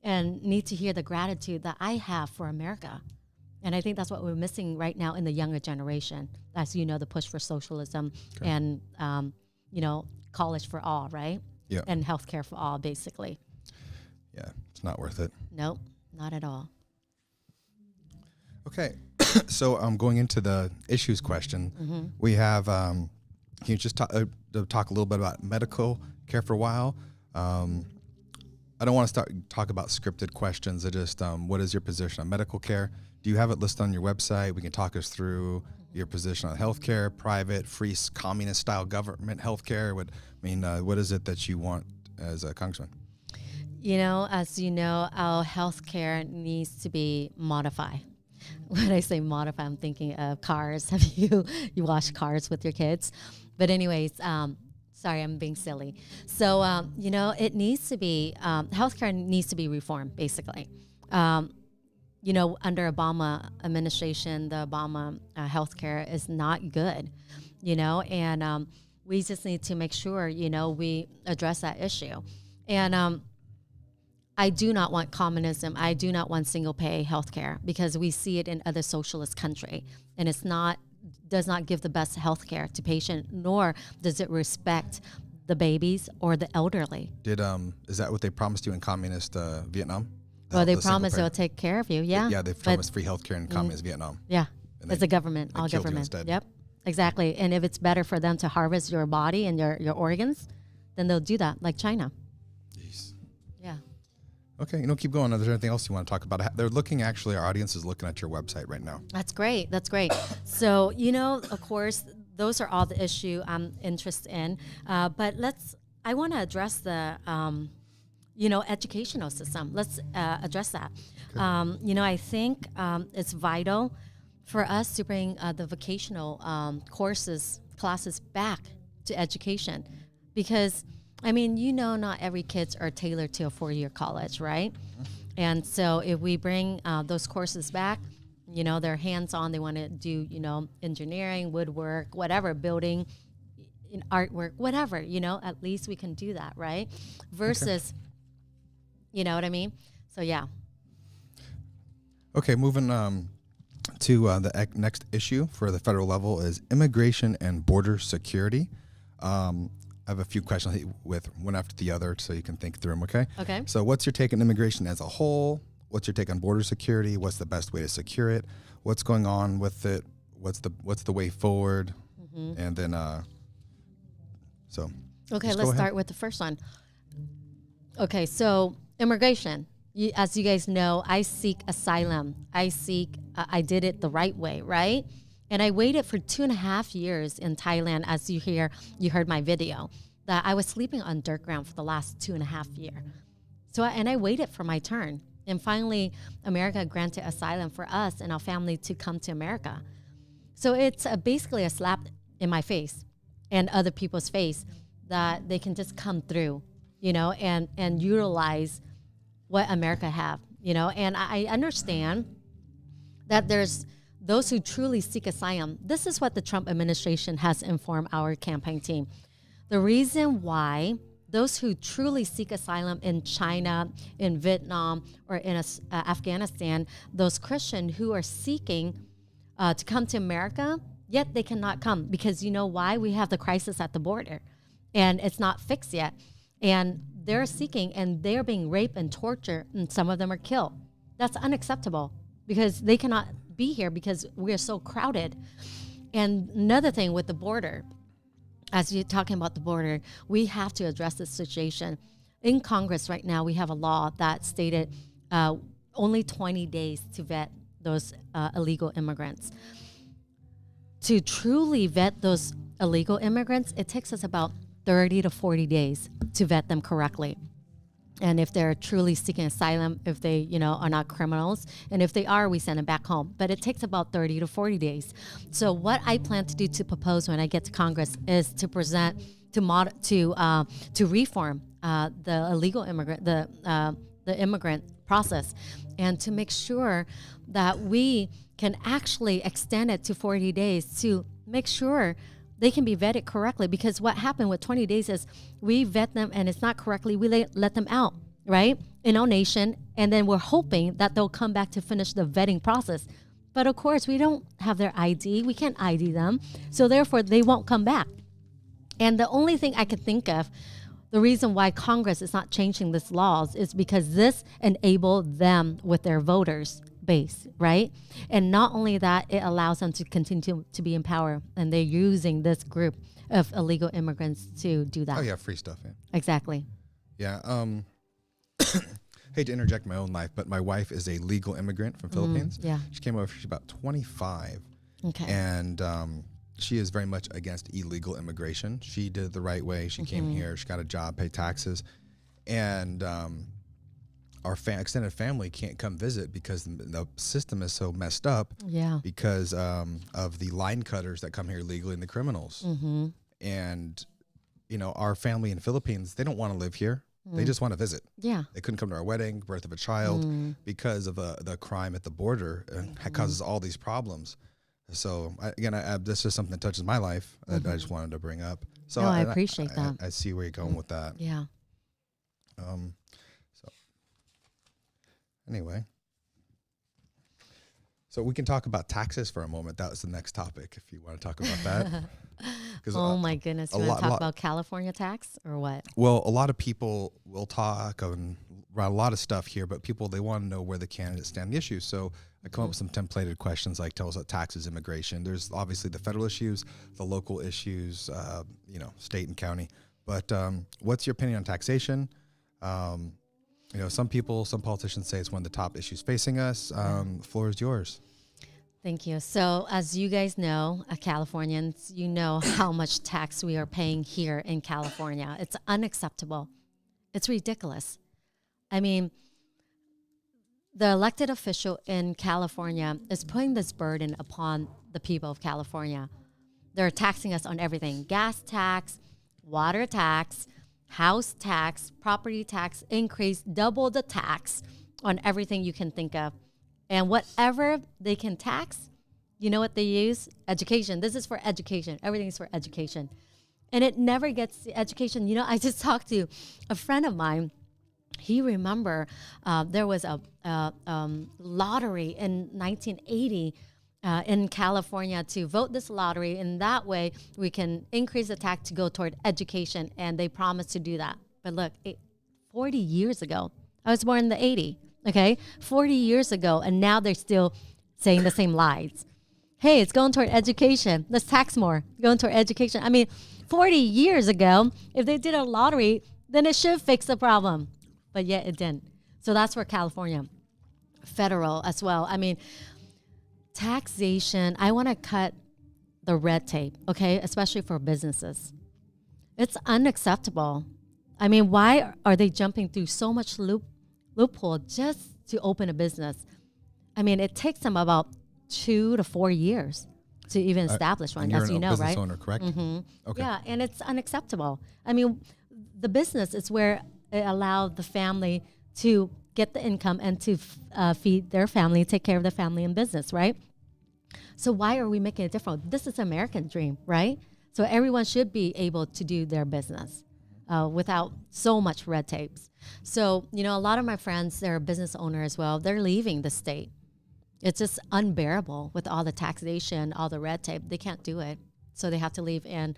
[SPEAKER 4] and need to hear the gratitude that I have for America. And I think that's what we're missing right now in the younger generation. As you know, the push for socialism and, college for all, right?
[SPEAKER 1] Yeah.
[SPEAKER 4] And healthcare for all, basically.
[SPEAKER 1] Yeah, it's not worth it.
[SPEAKER 4] Nope, not at all.
[SPEAKER 1] Okay, so going into the issues question, we have, can you just talk a little bit about medical care for a while? I don't want to talk about scripted questions. I just, what is your position on medical care? Do you have it listed on your website? We can talk us through your position on healthcare, private, free, communist-style government healthcare. What is it that you want as a congressman?
[SPEAKER 4] As you know, our healthcare needs to be modified. When I say modify, I'm thinking of cars. Have you wash cars with your kids? But anyways, sorry, I'm being silly. So, it needs to be, healthcare needs to be reformed, basically. Under Obama administration, the Obama healthcare is not good, and we just need to make sure, we address that issue. And I do not want communism. I do not want single pay healthcare because we see it in other socialist countries, and does not give the best healthcare to patient, nor does it respect the babies or the elderly.
[SPEAKER 1] Is that what they promised you in communist Vietnam?
[SPEAKER 4] Well, they
[SPEAKER 1] the single
[SPEAKER 4] promise they'll
[SPEAKER 1] parent.
[SPEAKER 4] take care of you. Yeah.
[SPEAKER 1] Yeah, they've
[SPEAKER 4] But-
[SPEAKER 1] promised free healthcare in communist Vietnam.
[SPEAKER 4] Yeah.
[SPEAKER 1] And
[SPEAKER 4] It's
[SPEAKER 1] they-
[SPEAKER 4] a government,
[SPEAKER 1] they
[SPEAKER 4] all
[SPEAKER 1] killed you
[SPEAKER 4] government.
[SPEAKER 1] instead.
[SPEAKER 4] Yep. Exactly. And if it's better for them to harvest your body and your organs, then they'll do that, like China.
[SPEAKER 1] Jeez.
[SPEAKER 4] Yeah.
[SPEAKER 1] Okay, keep going. Is there anything else you want to talk about? They're looking, actually, our audience is looking at your website right now.
[SPEAKER 4] That's great. That's great. So, of course, those are all the issue I'm interested in. But I want to address the, educational system. Let's address that. I think it's vital for us to bring the vocational classes back to education, because not every kids are tailored to a 4-year college, right? Mm-hmm. And so if we bring those courses back, they're hands-on, they want to do, engineering, woodwork, whatever, building, artwork, whatever, at least we can do that, right? Versus, you know what I mean? So, yeah.
[SPEAKER 1] Okay, moving to the next issue for the federal level is immigration and border security. I have a few questions with one after the other so you can think through them, okay?
[SPEAKER 4] Okay.
[SPEAKER 1] So what's your take on immigration as a whole? What's your take on border security? What's the best way to secure it? What's going on with it? What's the way forward? Mm-hmm. And then,
[SPEAKER 4] Okay, let's start with the first one. Okay, so immigration. As you guys know, I seek asylum. I did it the right way, right? And I waited for 2.5 years in Thailand. As you heard my video, that I was sleeping on dirt ground for the last 2.5 years. So, I waited for my turn. And finally, America granted asylum for us and our family to come to America. So it's basically a slap in my face and other people's face that they can just come through, and utilize what America have, And I understand that there's those who truly seek asylum. This is what the Trump administration has informed our campaign team. The reason why those who truly seek asylum in China, in Vietnam, or in Afghanistan, those Christians who are seeking to come to America, yet they cannot come because you know why? We have the crisis at the border and it's not fixed yet. And they're seeking and they're being raped and tortured, and some of them are killed. That's unacceptable because they cannot be here because we're so crowded. And another thing with the border, as you're talking about the border, we have to address this situation. In Congress right now, we have a law that stated only 20 days to vet those illegal immigrants. To truly vet those illegal immigrants, it takes us about 30 to 40 days to vet them correctly. And if they're truly seeking asylum, if they, are not criminals, and if they are, we send them back home. But it takes about 30 to 40 days. So what I plan to do to propose when I get to Congress is to present to reform the illegal immigrant, the immigrant process, and to make sure that we can actually extend it to 40 days to make sure they can be vetted correctly. Because what happened with 20 days is we vet them and it's not correctly, we let them out, right, in our nation, and then we're hoping that they'll come back to finish the vetting process. But of course, we don't have their ID, we can't ID them, so therefore they won't come back. And the only thing I could think of, the reason why Congress is not changing these laws is because this enabled them with their voters base, right? And not only that, it allows them to continue to be in power, and they're using this group of illegal immigrants to do that.
[SPEAKER 1] Oh yeah, free stuff. Yeah.
[SPEAKER 4] Exactly.
[SPEAKER 1] Yeah. Hate to interject my own life, but my wife is a legal immigrant from Philippines.
[SPEAKER 4] Yeah.
[SPEAKER 1] She came over. She's about 25.
[SPEAKER 4] Okay.
[SPEAKER 1] And she is very much against illegal immigration. She did it the right way. She came here. She got a job, paid taxes, and our extended family can't come visit because the system is so messed up.
[SPEAKER 4] Yeah.
[SPEAKER 1] Because of the line cutters that come here legally and the criminals. Mm-hmm. And our family in the Philippines, they don't want to live here. They just want to visit.
[SPEAKER 4] Yeah.
[SPEAKER 1] They couldn't come to our wedding, birth of a child, because of the crime at the border, and it causes all these problems. So this is something that touches my life that I just wanted to bring up. So
[SPEAKER 4] I appreciate that.
[SPEAKER 1] I see where you're going with that.
[SPEAKER 4] Yeah.
[SPEAKER 1] So anyway, so we can talk about taxes for a moment. That was the next topic, if you want to talk about that.
[SPEAKER 4] Oh my goodness! You want to talk about California tax or what?
[SPEAKER 1] Well, a lot of people will talk, and a lot of stuff here, but people, they want to know where the candidates stand on the issues. So I come up with some templated questions like tell us about taxes, immigration. There's obviously the federal issues, the local issues, state and county. But what's your opinion on taxation? Some politicians say it's one of the top issues facing us. The floor is yours.
[SPEAKER 4] Thank you. So as you guys know, Californians, you know how much tax we are paying here in California. It's unacceptable. It's ridiculous. I mean, the elected official in California is putting this burden upon the people of California. They're taxing us on everything: gas tax, water tax, house tax, property tax increase, double the tax on everything you can think of. And whatever they can tax, you know what they use? Education. This is for education. Everything is for education. And it never gets the education. I just talked to a friend of mine. He remember there was a lottery in 1980 in California to vote this lottery. And that way we can increase the tax to go toward education. And they promised to do that. But look, 40 years ago, I was born in the 80s. Okay, 40 years ago, and now they're still saying the same lies. Hey, it's going toward education. Let's tax more. Going toward education. I mean, 40 years ago, if they did a lottery, then it should fix the problem. But yet it didn't. So that's where California, federal as well. I mean, taxation, I want to cut the red tape, okay, especially for businesses. It's unacceptable. I mean, why are they jumping through so much loophole just to open a business? I mean, it takes them about 2 to 4 years to even establish one, as you know, right?
[SPEAKER 1] Owner, correct?
[SPEAKER 4] Mm-hmm.
[SPEAKER 1] Okay.
[SPEAKER 4] Yeah, and it's unacceptable. I mean, the business is where it allowed the family to get the income and to feed their family, take care of the family and business, right? So why are we making it different? This is American dream, right? So everyone should be able to do their business without so much red tapes. So, a lot of my friends, they're a business owner as well. They're leaving the state. It's just unbearable with all the taxation, all the red tape. They can't do it. So they have to leave, and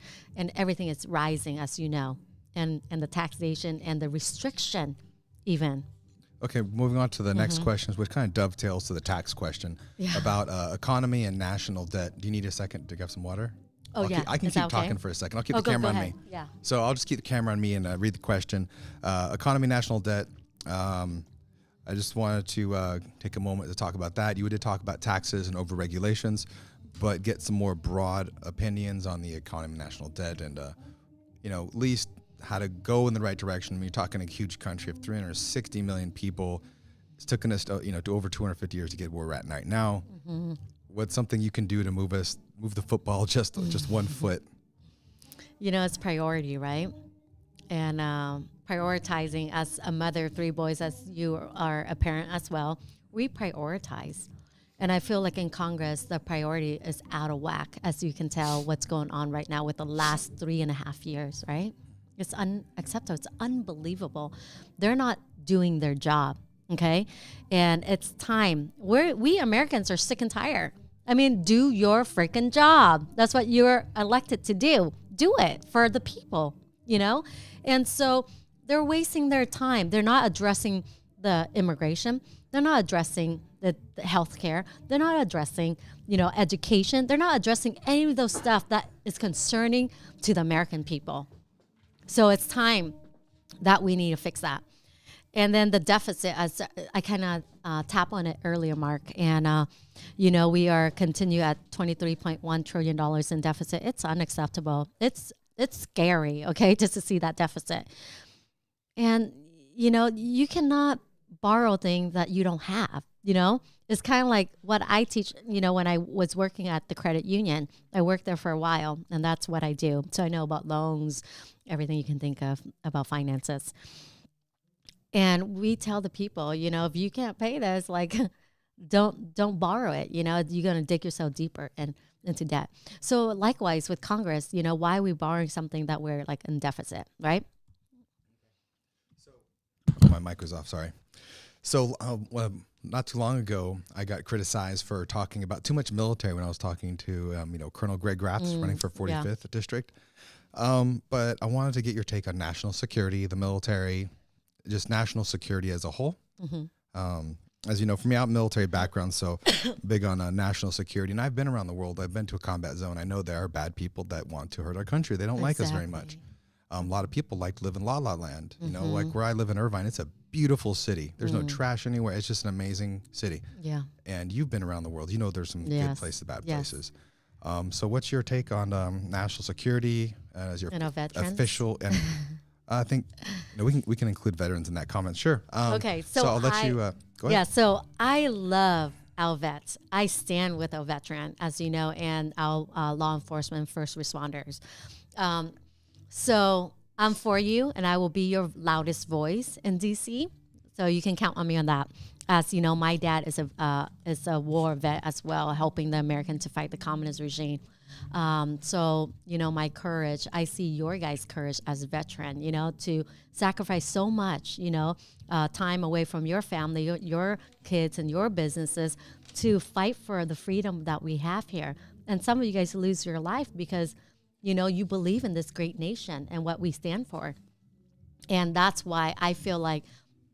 [SPEAKER 4] everything is rising, as you know, and the taxation and the restriction even.
[SPEAKER 1] Okay, moving on to the next questions, which kind of dovetails to the tax question about economy and national debt. Do you need a second to get some water? I can keep talking for a second. I'll keep the camera on me.
[SPEAKER 4] Yeah.
[SPEAKER 1] So I'll just keep the camera on me and read the question. Economy, national debt. I just wanted to take a moment to talk about that. You did talk about taxes and over regulations, but get some more broad opinions on the economy, national debt, and at least how to go in the right direction. I mean, you're talking a huge country of 360 million people. It's taken us to over 250 years to get where we're at right now. Mm-hmm. What's something you can do to move the football just 1 foot?
[SPEAKER 4] It's priority, right? And prioritizing, as a mother of 3 boys, as you are a parent as well, we prioritize. And I feel like in Congress, the priority is out of whack, as you can tell what's going on right now with the last 3.5 years, right? It's unacceptable. It's unbelievable. They're not doing their job, okay? And it's time. We Americans are sick and tired. I mean, do your freaking job. That's what you're elected to do. Do it for the people, And so they're wasting their time. They're not addressing the immigration. They're not addressing the health care. They're not addressing, education. They're not addressing any of those stuff that is concerning to the American people. So it's time that we need to fix that. And then the deficit, as I kind of tap on it earlier, Mark, and we are continue at $23.1 trillion in deficit. It's unacceptable. It's scary, okay, just to see that deficit. And you cannot borrow things that you don't have. It's kind of like what I teach. When I was working at the credit union, I worked there for a while, and that's what I do. So I know about loans, everything you can think of about finances. And we tell the people, if you can't pay this, like, don't borrow it. You're going to dig yourself deeper into debt. So likewise with Congress, why are we borrowing something that we're like in deficit, right?
[SPEAKER 1] My mic was off, sorry. So not too long ago, I got criticized for talking about too much military when I was talking to, Colonel Greg Gratz running for 45th district. But I wanted to get your take on national security, the military. just national security as a whole. As you know, for me, I'm military background, so big on national security. And I've been around the world. I've been to a combat zone. I know there are bad people that want to hurt our country. They don't like us very much. A lot of people like to live in La La Land. You know, like where I live in Irvine, it's a beautiful city. There's no trash anywhere. It's just an amazing city.
[SPEAKER 4] Yeah.
[SPEAKER 1] And you've been around the world. You know there's some good places, bad places. So what's your take on national security as your official? And I think we can include veterans in that comment. Sure.
[SPEAKER 4] Okay. So
[SPEAKER 1] I'll let you go ahead.
[SPEAKER 4] Yeah. So I love our vets. I stand with our veteran, as you know, and our law enforcement, first responders. So I'm for you, and I will be your loudest voice in DC. So you can count on me on that. As you know, my dad is a war vet as well, helping the Americans to fight the communist regime. So, you know, my courage, I see your guys' courage as a veteran, you know, to sacrifice so much, you know, time away from your family, your kids and your businesses to fight for the freedom that we have here. And some of you guys lose your life because, you know, you believe in this great nation and what we stand for. And that's why I feel like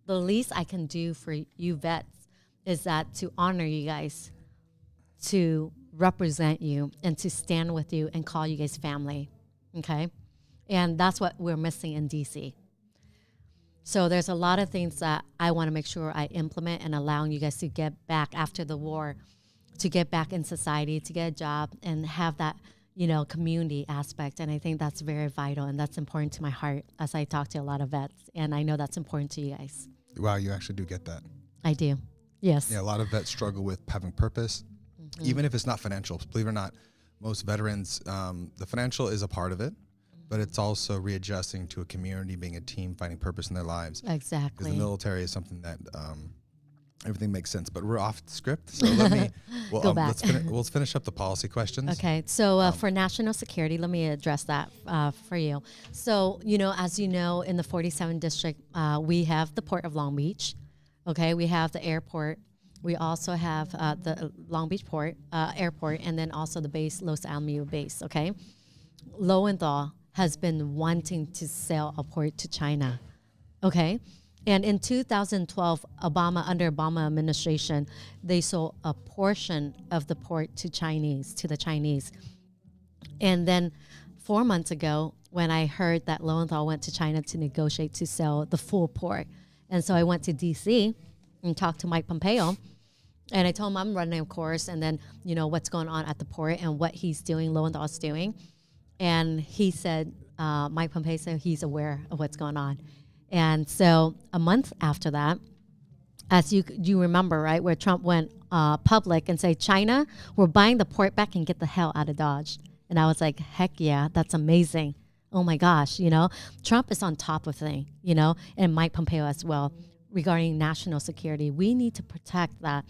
[SPEAKER 4] the least I can do for you vets is that to honor you guys, to represent you, and to stand with you and call you guys family, okay? And that's what we're missing in DC. So there's a lot of things that I want to make sure I implement and allowing you guys to get back after the war, to get back in society, to get a job and have that, you know, community aspect. And I think that's very vital, and that's important to my heart as I talk to a lot of vets. And I know that's important to you guys.
[SPEAKER 1] Wow, you actually do get that.
[SPEAKER 4] I do. Yes.
[SPEAKER 1] Yeah, a lot of vets struggle with having purpose, even if it's not financial. Believe it or not, most veterans, the financial is a part of it, but it's also readjusting to a community, being a team, finding purpose in their lives.
[SPEAKER 4] Exactly.
[SPEAKER 1] Because the military is something that everything makes sense. But we're off script, so let me. Well,
[SPEAKER 4] Go back.
[SPEAKER 1] Let's finish up the policy questions.
[SPEAKER 4] Okay, so for national security, let me address that for you. So, you know, as you know, in the 47th district, we have the Port of Long Beach. Okay, we have the airport. We also have the Long Beach Port airport, and then also the base, Los Alamitos base. Okay, Lowenthal has been wanting to sell a port to China. Okay. And in 2012, under Obama administration, they sold a portion of the port to the Chinese. And then 4 months ago, when I heard that Lowenthal went to China to negotiate to sell the full port. And so I went to DC and talked to Mike Pompeo. And I told him I'm running a course, and then, you know, what's going on at the port and what he's doing, Lowenthal's doing. And he said, Mike Pompeo said he's aware of what's going on. And so a month after that, as you remember, right, where Trump went public and said, China, we're buying the port back and get the hell out of Dodge. And I was like, heck yeah, that's amazing. Oh my gosh, you know, Trump is on top of things, you know, and Mike Pompeo as well regarding national security. We need to protect that.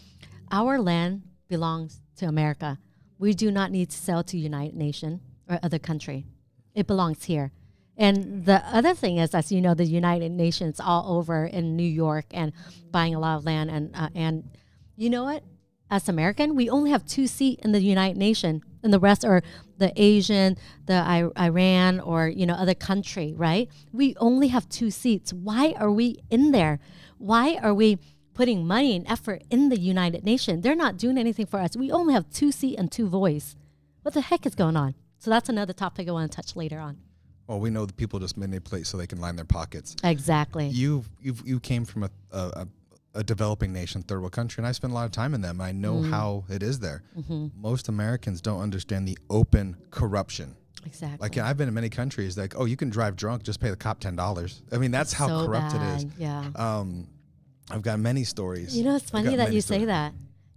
[SPEAKER 4] Our land belongs to America. We do not need to sell to United Nations or other country. It belongs here. And the other thing is, as you know, the United Nations all over in New York and buying a lot of land. And you know what? As American, we only have 2 seats in the United Nations, and the rest are the Asian, the Iran, or, you know, other country, right? We only have 2 seats. Why are we in there? Why are we putting money and effort in the United Nations? They're not doing anything for us. We only have 2 seats and 2 voices. What the heck is going on? So that's another topic I want to touch later on.
[SPEAKER 1] Well, we know the people just manipulate so they can line their pockets.
[SPEAKER 4] Exactly.
[SPEAKER 1] You came from a developing nation, third world country, and I spent a lot of time in them. I know how it is there. Most Americans don't understand the open corruption.
[SPEAKER 4] Exactly.
[SPEAKER 1] Like, I've been in many countries, like, oh, you can drive drunk, just pay the cop $10. I mean, that's how
[SPEAKER 4] so
[SPEAKER 1] corrupt
[SPEAKER 4] bad.
[SPEAKER 1] it is.
[SPEAKER 4] Yeah.
[SPEAKER 1] I've got many stories.
[SPEAKER 4] You know, it's funny that you say that.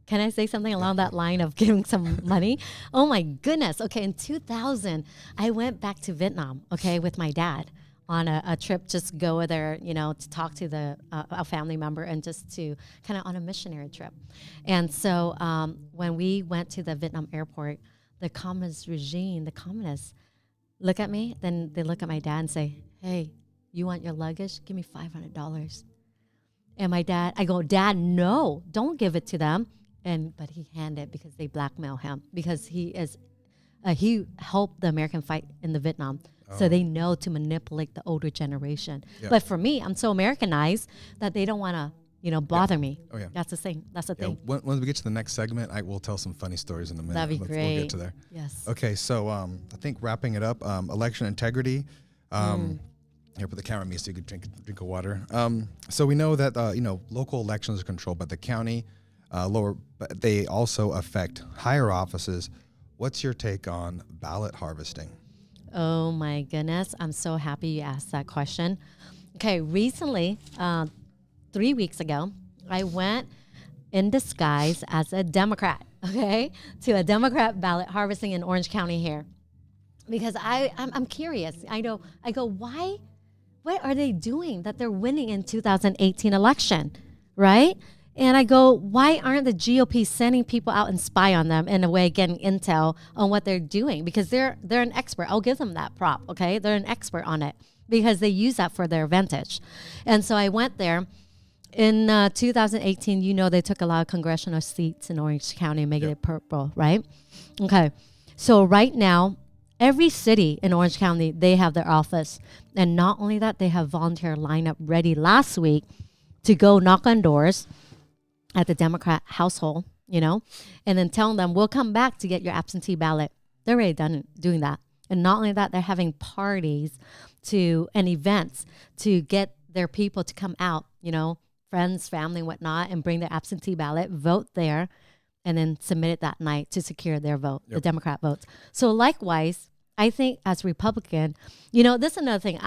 [SPEAKER 4] Can I say something along that line of giving some money? Oh my goodness. Okay, in 2000, I went back to Vietnam, okay, with my dad on a trip, just go there, you know, to talk to a family member and just to kind of on a missionary trip. And so when we went to the Vietnam airport, the communist regime, the communists look at me, then they look at my dad and say, hey, you want your luggage? Give me $500. And my dad, I go, Dad, no, don't give it to them. But he handed it because they blackmail him because he is He helped the American fight in the Vietnam. So they know to manipulate the older generation.
[SPEAKER 1] Yeah.
[SPEAKER 4] But for me, I'm so Americanized that they don't want to, bother me.
[SPEAKER 1] Oh, yeah.
[SPEAKER 4] That's the thing. That's the thing.
[SPEAKER 1] When we get to the next segment, I will tell some funny stories in a minute.
[SPEAKER 4] That'd be great.
[SPEAKER 1] We'll get to there.
[SPEAKER 4] Yes.
[SPEAKER 1] Okay, so I think wrapping it up, election integrity. Here, put the camera on me so you can drink of water. So we know that local elections are controlled by the county, but they also affect higher offices. What's your take on ballot harvesting?
[SPEAKER 4] Oh my goodness. I'm so happy you asked that question. Okay, recently, 3 weeks ago, I went in disguise as a Democrat, to a Democrat ballot harvesting in Orange County here. Because I'm curious. I go, why? What are they doing that they're winning in 2018 election, right? And I go, why aren't the GOP sending people out and spy on them, in a way, getting intel on what they're doing? Because they're an expert. I'll give them that prop, okay? They're an expert on it because they use that for their advantage. And so I went there. In 2018, they took a lot of congressional seats in Orange County, making it purple, right? Okay. So right now, every city in Orange County, they have their office. And not only that, they have volunteer lineup ready last week to go knock on doors at the Democrat household, and then telling them, we'll come back to get your absentee ballot. They're already done doing that. And not only that, they're having parties and events to get their people to come out, friends, family, whatnot, and bring their absentee ballot, vote there, and then submit it that night to secure their vote, the Democrat votes. So likewise, I think as Republican, this is another thing.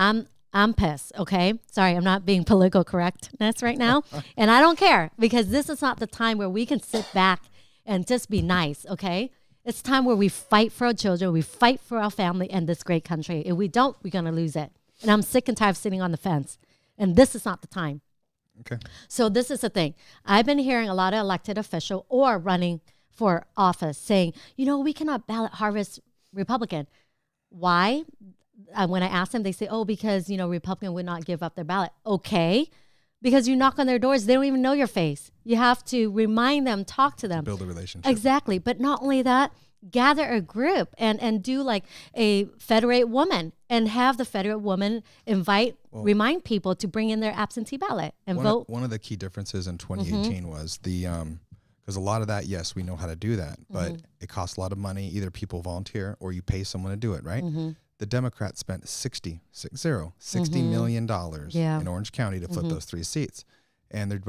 [SPEAKER 4] I'm pissed, okay? Sorry, I'm not being political correctness right now. And I don't care, because this is not the time where we can sit back and just be nice, okay? It's time where we fight for our children, we fight for our family and this great country. If we don't, we're going to lose it. And I'm sick and tired of sitting on the fence. And this is not the time.
[SPEAKER 1] Okay. So
[SPEAKER 4] this is the thing. I've been hearing a lot of elected official or running for office saying, we cannot ballot harvest Republican. Why? When I ask them, they say, because, Republican would not give up their ballot. Okay. Because you knock on their doors, they don't even know your face. You have to remind them, talk to them.
[SPEAKER 1] Build a relationship.
[SPEAKER 4] Exactly. But not only that, gather a group and do like a federate woman and have the federate woman remind people to bring in their absentee ballot and vote.
[SPEAKER 1] One of the key differences in 2018 was because a lot of that, yes, we know how to do that, but it costs a lot of money. Either people volunteer or you pay someone to do it, right? The Democrats spent $60 million in Orange County to flip those 3 seats. And the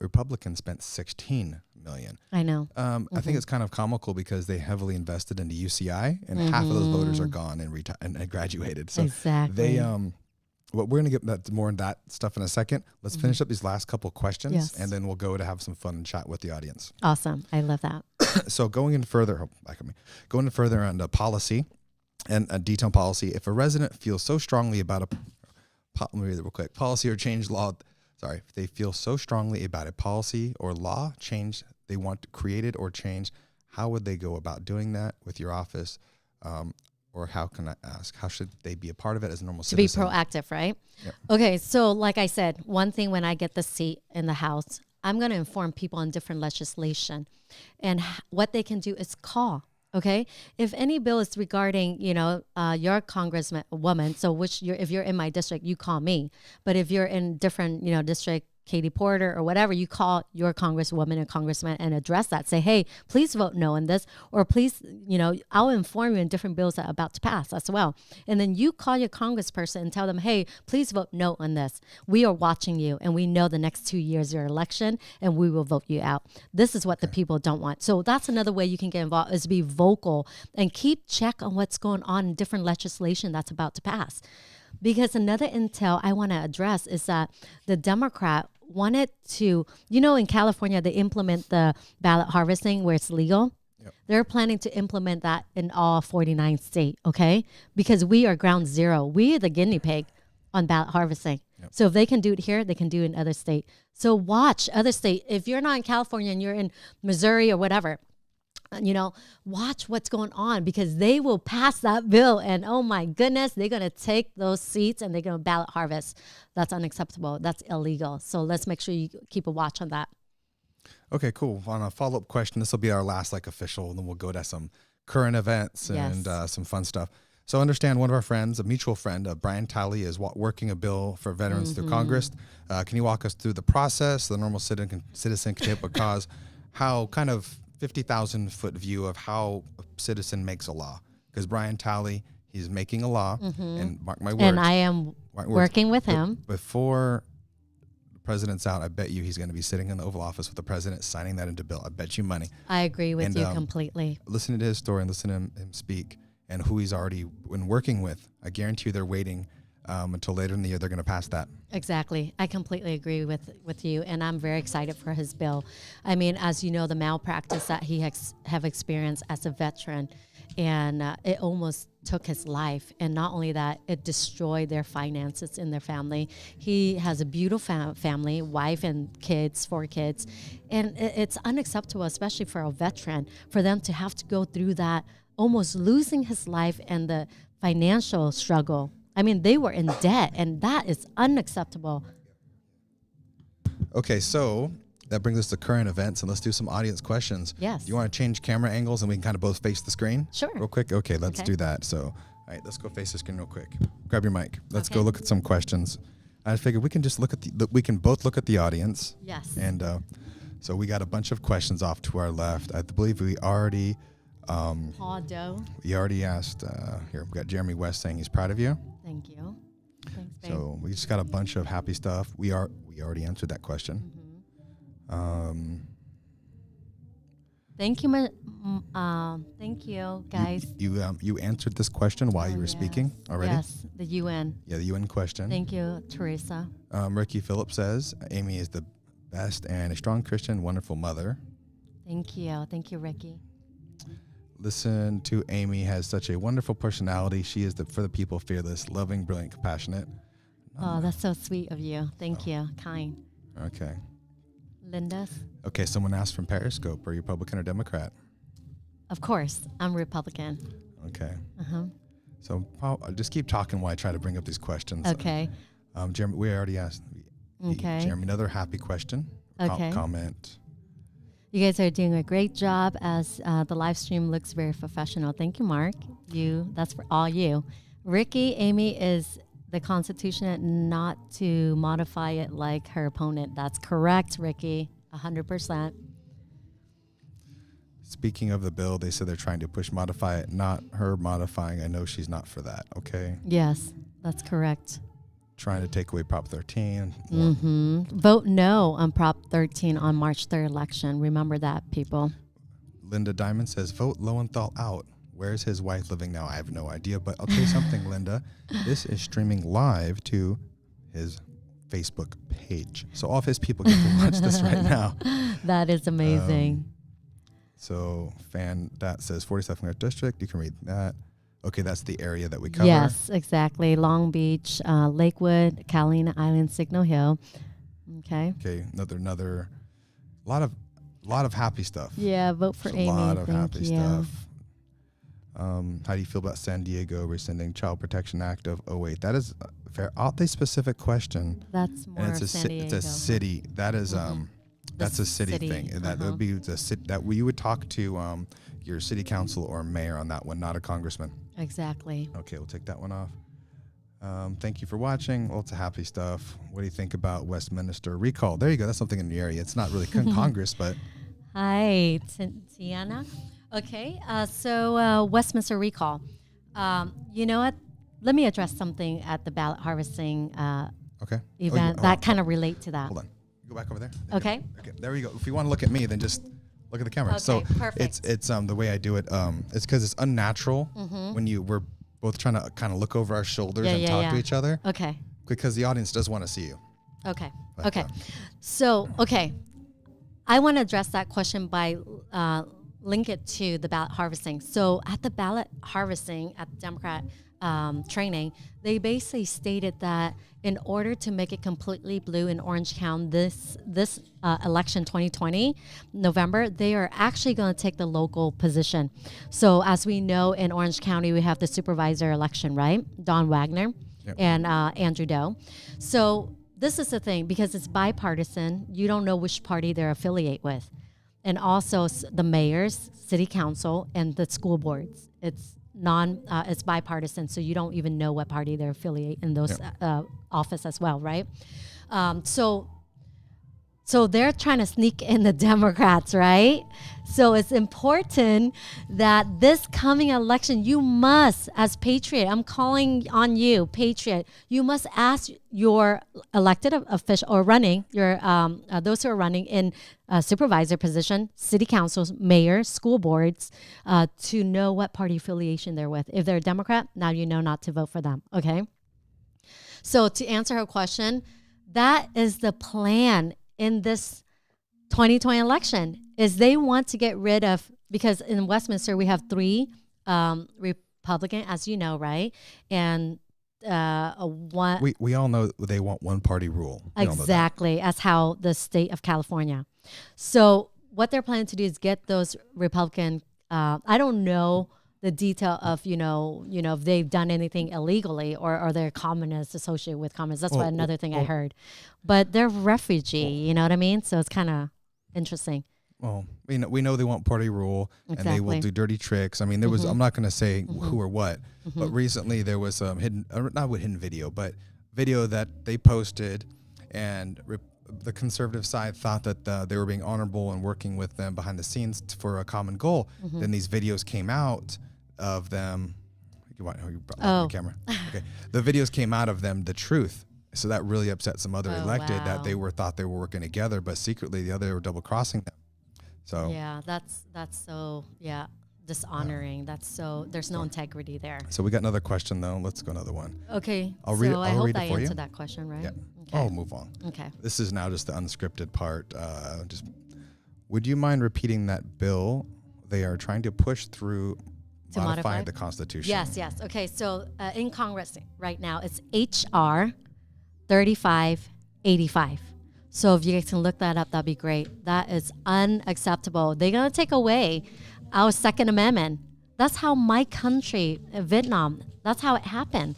[SPEAKER 1] Republicans spent $16 million.
[SPEAKER 4] I know.
[SPEAKER 1] I think it's kind of comical because they heavily invested into UCI, and half of those voters are gone and graduated. So
[SPEAKER 4] exactly.
[SPEAKER 1] we're going to get more on that stuff in a second. Let's finish up these last couple questions, and then we'll go to have some fun and chat with the audience.
[SPEAKER 4] Awesome. I love that.
[SPEAKER 1] So going in further on the policy and a detailed policy, if a resident feels so strongly about let me read it real quick. Policy or change law. Sorry, if they feel so strongly about a policy or law change they want created or changed, how would they go about doing that with your office? Or how can I ask, how should they be a part of it as a normal citizen?
[SPEAKER 4] To be proactive, right?
[SPEAKER 1] Yep.
[SPEAKER 4] Okay, so like I said, one thing when I get the seat in the House, I'm going to inform people on different legislation. And what they can do is call. Okay, if any bill is regarding, your congressman woman, so if you're in my district, you call me. But if you're in different, district, Katie Porter or whatever, you call your congresswoman and congressman and address that. Say, hey, please vote no on this, or please, I'll inform you in different bills that are about to pass as well. And then you call your congressperson and tell them, hey, please vote no on this. We are watching you, and we know the next 2 years your election, and we will vote you out. This is what the people don't want. So that's another way you can get involved, is be vocal and keep check on what's going on in different legislation that's about to pass. Because another intel I want to address is that the Democrat wanted to, in California, they implement the ballot harvesting where it's legal. Yep. They're planning to implement that in all 49 states, okay? Because we are ground zero. We are the guinea pig on ballot harvesting. Yep. So if they can do it here, they can do it in other states. So watch other states. If you're not in California and you're in Missouri or whatever, watch what's going on, because they will pass that bill and oh my goodness, they're going to take those seats and they're going to ballot harvest. That's unacceptable. That's illegal. So let's make sure you keep a watch on that.
[SPEAKER 1] Okay, cool. On a follow-up question, this will be our last official, and then we'll go to some current events and
[SPEAKER 4] Yes.
[SPEAKER 1] some fun stuff. So understand one of our friends, a mutual friend, Brian Talley, is working a bill for veterans through Congress. Can you walk us through the process, the normal citizen can take a cause, how kind of 50,000-foot view of how a citizen makes a law? Because Brian Talley, he's making a law, and mark my words.
[SPEAKER 4] And I am
[SPEAKER 1] mark my words,
[SPEAKER 4] working with him.
[SPEAKER 1] Before the president's out, I bet you he's going to be sitting in the Oval Office with the president signing that into bill. I bet you money.
[SPEAKER 4] I agree with
[SPEAKER 1] And,
[SPEAKER 4] you completely.
[SPEAKER 1] Listening to his story and listening to him speak and who he's already been working with, I guarantee you they're waiting until later in the year. They're going to pass that.
[SPEAKER 4] Exactly. I completely agree with you, and I'm very excited for his bill. I mean, as you know, the malpractice that he have experienced as a veteran, and it almost took his life. And not only that, it destroyed their finances in their family. He has a beautiful family, wife and kids, 4 kids, and it's unacceptable, especially for a veteran, for them to have to go through that, almost losing his life and the financial struggle. I mean, they were in debt, and that is unacceptable.
[SPEAKER 1] Okay, so that brings us to current events, and let's do some audience questions.
[SPEAKER 4] Yes.
[SPEAKER 1] Do you want to change camera angles and we can kind of both face the screen?
[SPEAKER 4] Sure.
[SPEAKER 1] Real quick? Okay, let's
[SPEAKER 4] Okay.
[SPEAKER 1] do that. So, all right, let's go face the screen real quick. Grab your mic. Let's
[SPEAKER 4] Okay.
[SPEAKER 1] go look at some questions. I figured we can just look at we can both look at the audience.
[SPEAKER 4] Yes.
[SPEAKER 1] And so we got a bunch of questions off to our left. I believe we already
[SPEAKER 4] Paul Doe.
[SPEAKER 1] asked, here, we got Jeremy West saying he's proud of you.
[SPEAKER 4] Thank you. Thanks, babe.
[SPEAKER 1] So we just got a bunch of happy stuff. We already answered that question.
[SPEAKER 4] Thank you, thank you, guys.
[SPEAKER 1] You answered this question while you were speaking already?
[SPEAKER 4] Yes, the UN.
[SPEAKER 1] Yeah, the UN question.
[SPEAKER 4] Thank you, Teresa.
[SPEAKER 1] Ricky Phillips says, Amy is the best and a strong Christian, wonderful mother.
[SPEAKER 4] Thank you, Ricky.
[SPEAKER 1] Listen to Amy has such a wonderful personality. She is for the people, fearless, loving, brilliant, compassionate.
[SPEAKER 4] Oh, that's so sweet of you. Thank you, kind.
[SPEAKER 1] Okay.
[SPEAKER 4] Linda,
[SPEAKER 1] Okay, someone asked from Periscope, are you Republican or Democrat?
[SPEAKER 4] of course, I'm Republican.
[SPEAKER 1] Okay.
[SPEAKER 4] Uh-huh.
[SPEAKER 1] So just keep talking while I try to bring up these questions.
[SPEAKER 4] Okay.
[SPEAKER 1] Jeremy, we already asked.
[SPEAKER 4] Okay.
[SPEAKER 1] Jeremy, another happy question.
[SPEAKER 4] Okay.
[SPEAKER 1] Comment.
[SPEAKER 4] You guys are doing a great job as the live stream looks very professional. Thank you, Mark. That's for all you. Ricky, Amy is the Constitution not to modify it like her opponent. That's correct, Ricky. 100%.
[SPEAKER 1] Speaking of the bill, they said they're trying to modify it, not her modifying. I know she's not for that, okay?
[SPEAKER 4] Yes, that's correct.
[SPEAKER 1] Trying to take away Prop 13.
[SPEAKER 4] Vote no on Prop 13 on March 3rd election. Remember that, people.
[SPEAKER 1] Linda Diamond says, vote Lowenthal out. Where's his wife living now? I have no idea, but I'll tell you something, Linda. This is streaming live to his Facebook page. So all of his people get to watch this right now.
[SPEAKER 4] That is amazing.
[SPEAKER 1] So that says 47th District. You can read that. Okay, that's the area that we cover.
[SPEAKER 4] Yes, exactly. Long Beach, Lakewood, Catalina Island, Signal Hill. Okay.
[SPEAKER 1] Okay, another lot of happy stuff.
[SPEAKER 4] Yeah, vote for
[SPEAKER 1] Just
[SPEAKER 4] Amy.
[SPEAKER 1] A lot of
[SPEAKER 4] Thank
[SPEAKER 1] happy
[SPEAKER 4] you.
[SPEAKER 1] stuff. How do you feel about San Diego rescinding Child Protection Act of 08? That is a very oddly specific question.
[SPEAKER 4] That's more
[SPEAKER 1] And
[SPEAKER 4] of San Diego.
[SPEAKER 1] it's a city. That is that's a city thing. And that would be the city that you would talk to your city council or mayor on that one, not a congressman.
[SPEAKER 4] Exactly.
[SPEAKER 1] Okay, we'll take that one off. Thank you for watching. Lots of happy stuff. What do you think about Westminster recall? There you go. That's something in the area. It's not really Congress, but
[SPEAKER 4] Hi, Tiana. Okay, so Westminster recall. You know what? Let me address something at the ballot harvesting
[SPEAKER 1] okay.
[SPEAKER 4] event that kind of relate to that.
[SPEAKER 1] Hold on. Go back over there.
[SPEAKER 4] Okay.
[SPEAKER 1] Okay. There you go. If you want to look at me, then just look at the camera.
[SPEAKER 4] Okay,
[SPEAKER 1] So
[SPEAKER 4] perfect.
[SPEAKER 1] it's the way I do it. It's because it's unnatural when we're both trying to kind of look over our shoulders and talk to each other.
[SPEAKER 4] Okay.
[SPEAKER 1] Because the audience does want to see you.
[SPEAKER 4] Okay.
[SPEAKER 1] But,
[SPEAKER 4] Okay. So, I want to address that question by link it to the ballot harvesting. So at the ballot harvesting at the Democrat training, they basically stated that in order to make it completely blue in Orange County this election 2020 November, they are actually going to take the local position. So as we know, in Orange County, we have the supervisor election, right? Don Wagner and Andrew Doe. So this is the thing, because it's bipartisan, you don't know which party they're affiliate with. and also the mayors, city council, and the school boards. It's it's bipartisan, so you don't even know what party they're affiliate in those office as well, right? So they're trying to sneak in the Democrats, right? So it's important that this coming election, you must, as Patriot, I'm calling on you, Patriot, you must ask your elected official or running, your those who are running in supervisor position, city councils, mayors, school boards, to know what party affiliation they're with. If they're a Democrat, now you know not to vote for them, okay? So to answer her question, that is the plan in this 2020 election, is they want to get rid of, because in Westminster we have 3 Republican, as you know, right? And one.
[SPEAKER 1] We all know they want one party rule.
[SPEAKER 4] Exactly, as how the state of California. So what they're planning to do is get those Republican. I don't know the detail of if they've done anything illegally or they're communists associated with communists. That's another thing I heard. But they're refugee, you know what I mean? So it's kind of interesting.
[SPEAKER 1] Well, we know they want party rule, and they will do dirty tricks. I mean, there was, I'm not going to say who or what, but recently there was some not hidden video, but video that they posted, and the conservative side thought that they were being honorable and working with them behind the scenes for a common goal. Then these videos came out of them. You brought the camera. Okay. The videos came out of them, the truth. So that really upset some other elected that they thought they were working together, but secretly they were double crossing them. So
[SPEAKER 4] yeah, that's so dishonoring. There's no integrity there.
[SPEAKER 1] So we got another question though. Let's go another one.
[SPEAKER 4] Okay.
[SPEAKER 1] I'll read it.
[SPEAKER 4] I hope
[SPEAKER 1] read it
[SPEAKER 4] I
[SPEAKER 1] for you.
[SPEAKER 4] answered that question, right?
[SPEAKER 1] Yeah.
[SPEAKER 4] Okay.
[SPEAKER 1] I'll move on.
[SPEAKER 4] Okay.
[SPEAKER 1] This is now just the unscripted part. Would you mind repeating that bill they are trying to push through
[SPEAKER 4] to modify
[SPEAKER 1] the Constitution?
[SPEAKER 4] Yes. Okay. So in Congress right now, it's HR 3585. So if you guys can look that up, that'd be great. That is unacceptable. They're going to take away our Second Amendment. That's how my country, Vietnam, that's how it happened.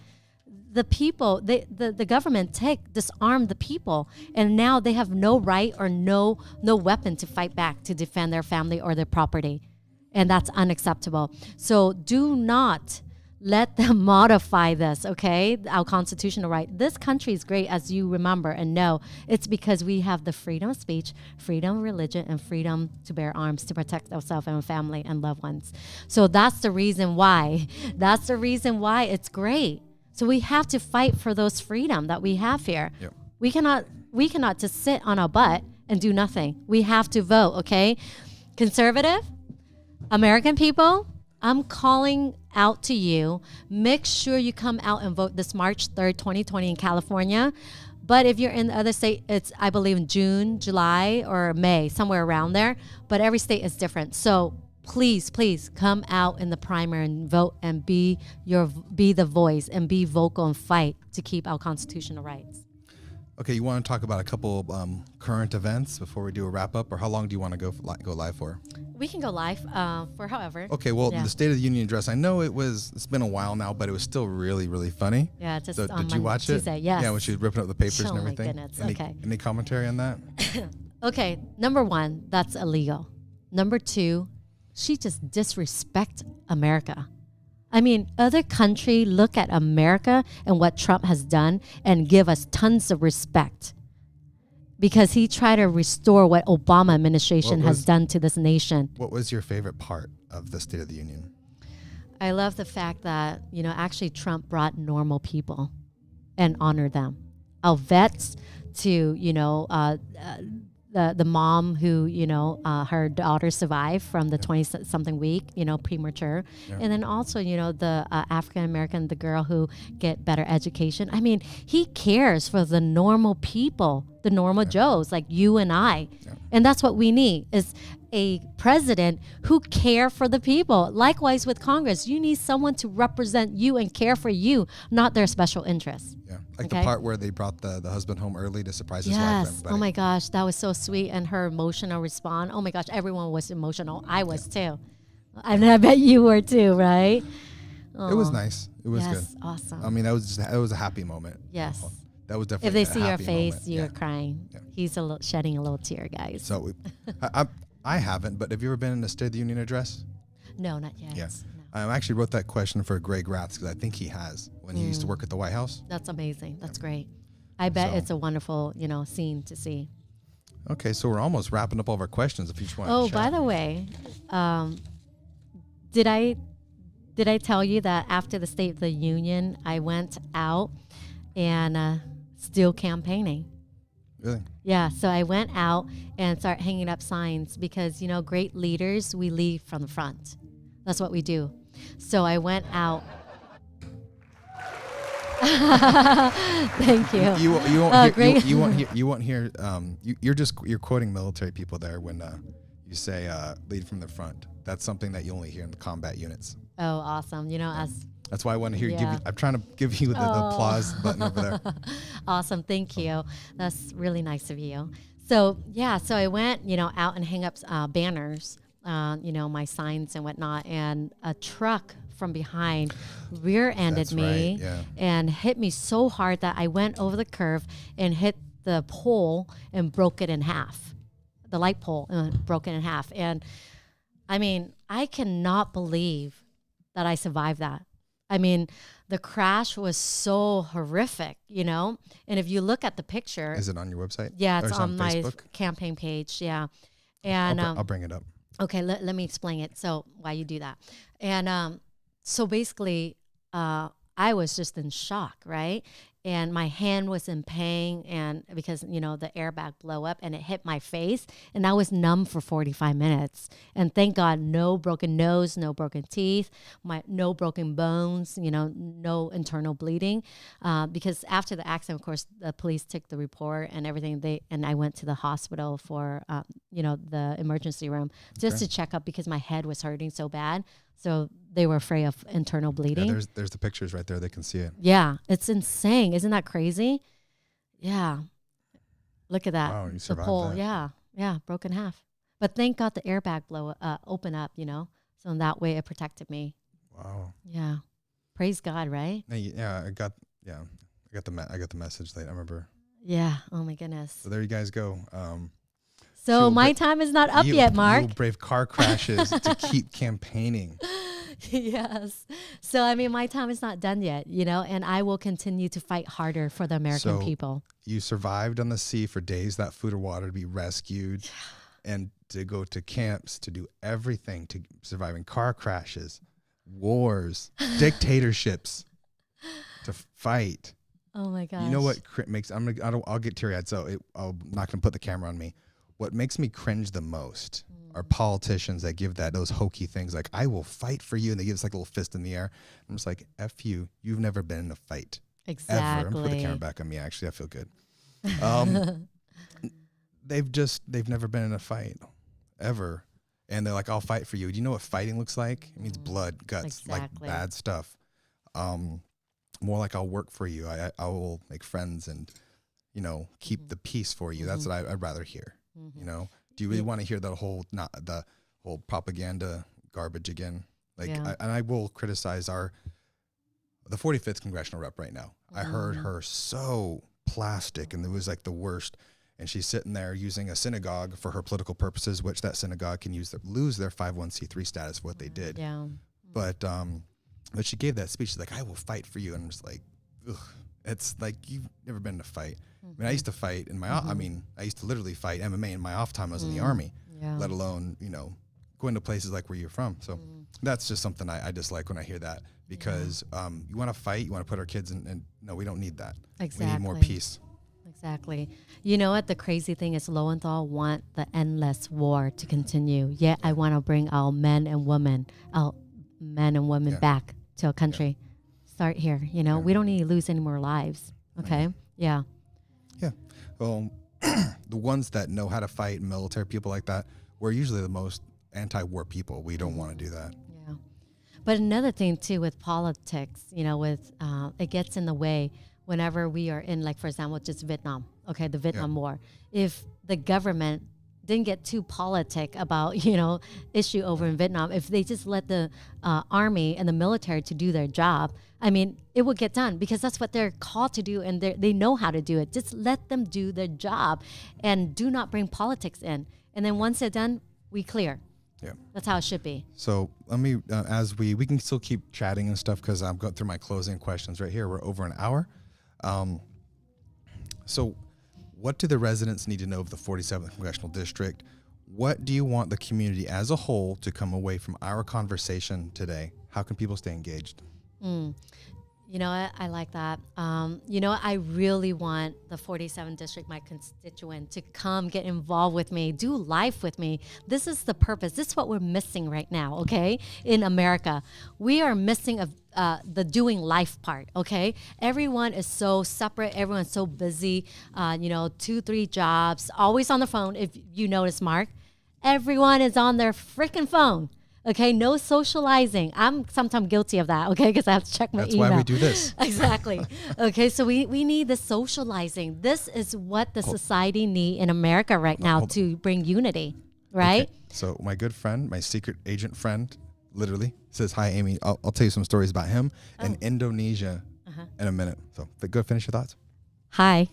[SPEAKER 4] The people, the government disarmed the people, and now they have no right or no weapon to fight back to defend their family or their property. And that's unacceptable. So do not let them modify this, okay? Our constitutional right. This country is great, as you remember and know. It's because we have the freedom of speech, freedom of religion, and freedom to bear arms to protect ourselves and our family and loved ones. So that's the reason why. That's the reason why it's great. So we have to fight for those freedom that we have here. Yep. We cannot just sit on our butt and do nothing. We have to vote, okay? Conservative, American people, I'm calling out to you. Make sure you come out and vote this March 3rd, 2020 in California. But if you're in the other state, it's, I believe, in June, July, or May, somewhere around there. But every state is different. So please come out in the primary and vote and be the voice and be vocal and fight to keep our constitutional rights.
[SPEAKER 1] Okay, you want to talk about a couple current events before we do a wrap up, or how long do you want to go live for?
[SPEAKER 4] We can go live for however.
[SPEAKER 1] Okay, well, the State of the Union address, I know it's been a while now, but it was still really, really funny.
[SPEAKER 4] Yeah, just
[SPEAKER 1] so
[SPEAKER 4] on
[SPEAKER 1] did you watch
[SPEAKER 4] Tuesday,
[SPEAKER 1] it?
[SPEAKER 4] yes.
[SPEAKER 1] Yeah, when she was ripping up the papers and everything.
[SPEAKER 4] Oh my goodness,
[SPEAKER 1] Any commentary on that?
[SPEAKER 4] Okay, number 1, that's illegal. Number 2, she just disrespect America. I mean, other countries look at America and what Trump has done and give us tons of respect because he tried to restore what Obama administration has done to this nation.
[SPEAKER 1] What was your favorite part of the State of the Union? I
[SPEAKER 4] love the fact that, actually Trump brought normal people and honored them. Our vets to, the mom who, her daughter survived from the 20-something week, premature. Yeah. And then also, the African-American, the girl who get better education. I mean, he cares for the normal people, the normal Joes like you and I. Yeah. And that's what we need is a president who care for the people. Likewise with Congress, you need someone to represent you and care for you, not their special interests.
[SPEAKER 1] Yeah, like the part where they brought the husband home early to surprise his wife.
[SPEAKER 4] Yes, oh my gosh, that was so sweet. And her emotional response, oh my gosh, everyone was emotional. I was too. And I bet you were too, right?
[SPEAKER 1] It was nice. It was good.
[SPEAKER 4] Awesome.
[SPEAKER 1] I mean, it was a happy moment.
[SPEAKER 4] Yes.
[SPEAKER 1] That was definitely
[SPEAKER 4] if they see your face,
[SPEAKER 1] moment.
[SPEAKER 4] you're crying. Yeah. He's shedding a little tear, guys.
[SPEAKER 1] So I haven't, but have you ever been in a State of the Union address?
[SPEAKER 4] No, not yet.
[SPEAKER 1] Yes.
[SPEAKER 4] No.
[SPEAKER 1] I actually wrote that question for Greg Raths because I think he has when he used to work at the White House.
[SPEAKER 4] That's amazing. That's great. I bet
[SPEAKER 1] So-
[SPEAKER 4] it's a wonderful, scene to see.
[SPEAKER 1] Okay, so we're almost wrapping up all of our questions. If you just want
[SPEAKER 4] Oh,
[SPEAKER 1] to
[SPEAKER 4] by the way, did I tell you that after the State of the Union, I went out and still campaigning?
[SPEAKER 1] Really?
[SPEAKER 4] Yeah, so I went out and started hanging up signs because, great leaders, we lead from the front. That's what we do. So I went out. Thank you.
[SPEAKER 1] You won't
[SPEAKER 4] Oh,
[SPEAKER 1] hear,
[SPEAKER 4] great.
[SPEAKER 1] you won't hear you're quoting military people there when you say lead from the front. That's something that you only hear in the combat units.
[SPEAKER 4] Oh, awesome.
[SPEAKER 1] That's why I want to hear
[SPEAKER 4] Yeah.
[SPEAKER 1] I'm trying to give you the applause button over there.
[SPEAKER 4] Awesome. Thank you. That's really nice of you. So, so I went, out and hang up banners, my signs and whatnot. And a truck from behind rear-ended
[SPEAKER 1] That's
[SPEAKER 4] me
[SPEAKER 1] right, yeah.
[SPEAKER 4] and hit me so hard that I went over the curve and hit the pole and broke it in half. The light pole broke it in half. And I mean, I cannot believe that I survived that. I mean, the crash was so horrific, And if you look at the picture,
[SPEAKER 1] Is it on your website?
[SPEAKER 4] yeah,
[SPEAKER 1] Or
[SPEAKER 4] it's
[SPEAKER 1] is it
[SPEAKER 4] on my
[SPEAKER 1] Facebook?
[SPEAKER 4] campaign page. Yeah. And
[SPEAKER 1] I'll bring it up.
[SPEAKER 4] okay, let me explain it. So why you do that. And so basically, I was just in shock, right? And my hand was in pain, and because the airbag blew up and it hit my face, and I was numb for 45 minutes. And thank God, no broken nose, no broken teeth, no broken bones, no internal bleeding. Because after the accident, of course, the police took the report and everything. And I went to the hospital for the emergency room just to check up because my head was hurting so bad. So they were afraid of internal bleeding.
[SPEAKER 1] Yeah, there's the pictures right there. They can see it.
[SPEAKER 4] Yeah, it's insane. Isn't that crazy? Yeah. Look at that.
[SPEAKER 1] Wow, you
[SPEAKER 4] the
[SPEAKER 1] survived
[SPEAKER 4] pole.
[SPEAKER 1] that.
[SPEAKER 4] Yeah, broke in half. But thank God the airbag open up, So in that way it protected me.
[SPEAKER 1] Wow.
[SPEAKER 4] Yeah. Praise God, right?
[SPEAKER 1] Yeah, I got the message late. I remember.
[SPEAKER 4] Yeah. Oh my goodness.
[SPEAKER 1] So there you guys go.
[SPEAKER 4] So
[SPEAKER 1] She'll
[SPEAKER 4] my time is not up yet, Mark.
[SPEAKER 1] You'll brave car crashes to keep campaigning.
[SPEAKER 4] Yes. So I mean, my time is not done yet, and I will continue to fight harder for the American people.
[SPEAKER 1] You survived on the sea for days, that food or water to be rescued, and to go to camps, to do everything, to surviving car crashes, wars, dictatorships, to fight.
[SPEAKER 4] Oh my gosh.
[SPEAKER 1] You know what makes I'll get teary-eyed, so I'm not gonna put the camera on me. What makes me cringe the most are politicians that give those hokey things like, I will fight for you. And they give us like a little fist in the air. I'm just like, F you. You've never been in a fight.
[SPEAKER 4] Exactly.
[SPEAKER 1] Ever. I'm going to put the camera back on me. Actually, I feel good. They've never been in a fight ever. And they're like, I'll fight for you. Do you know what fighting looks like? It means blood, guts,
[SPEAKER 4] Exactly.
[SPEAKER 1] like bad stuff. More like I'll work for you. I will make friends and, keep the peace for you. That's what I'd rather hear. Do you really want to hear the whole propaganda garbage again? And I will criticize the 45th congressional rep right now. I heard her so plastic, and it was like the worst. And she's sitting there using a synagogue for her political purposes, which that synagogue can lose their 501c3 status for what they did.
[SPEAKER 4] Yeah.
[SPEAKER 1] But she gave that speech. She's like, I will fight for you. And I'm just like, ugh. It's like, you've never been in a fight. I mean, I used to fight in my, I used to literally fight MMA in my off time. I was in the Army, let alone, going to places like where you're from. So that's just something I dislike when I hear that, because you want to fight, you want to put our kids in, and no, we don't need that.
[SPEAKER 4] Exactly.
[SPEAKER 1] We need more peace.
[SPEAKER 4] Exactly. You know what? The crazy thing is Lowenthal want the endless war to continue. Yet I want to bring our men and women back to our country. Start here. We don't need to lose any more lives. Okay. Yeah.
[SPEAKER 1] Yeah. Well, the ones that know how to fight, military people like that, we're usually the most anti-war people. We don't want to do that.
[SPEAKER 4] Yeah. But another thing too with politics, it gets in the way whenever we are in, like, for example, just Vietnam. Okay, the Vietnam War. If the government didn't get too politic about, issue over in Vietnam, if they just let the army and the military to do their job, I mean, it will get done, because that's what they're called to do, and they know how to do it. Just let them do their job and do not bring politics in. And then once they're done, we clear.
[SPEAKER 1] Yeah.
[SPEAKER 4] That's how it should be.
[SPEAKER 1] So let me, as we can still keep chatting and stuff because I'm going through my closing questions right here. We're over an hour. So what do the residents need to know of the 47th Congressional District? What do you want the community as a whole to come away from our conversation today? How can people stay engaged?
[SPEAKER 4] You know what? I like that. You know, I really want the 47th district, my constituent, to come get involved with me, do life with me. This is the purpose. This is what we're missing right now, okay? In America, we are missing the doing life part, okay? Everyone is so separate. Everyone's so busy, 2-3 jobs, always on the phone. If you notice, Mark, everyone is on their freaking phone. Okay, no socializing. I'm sometimes guilty of that, okay, because I have to check my email.
[SPEAKER 1] That's why we do this.
[SPEAKER 4] Exactly. Okay, so we need the socializing. This is what the society need in America right now to bring unity, right?
[SPEAKER 1] Okay. So my good friend, my secret agent friend, literally says, "Hi, Amy. I'll tell you some stories about him in Indonesia in a minute." So go finish your thoughts.
[SPEAKER 4] Hi.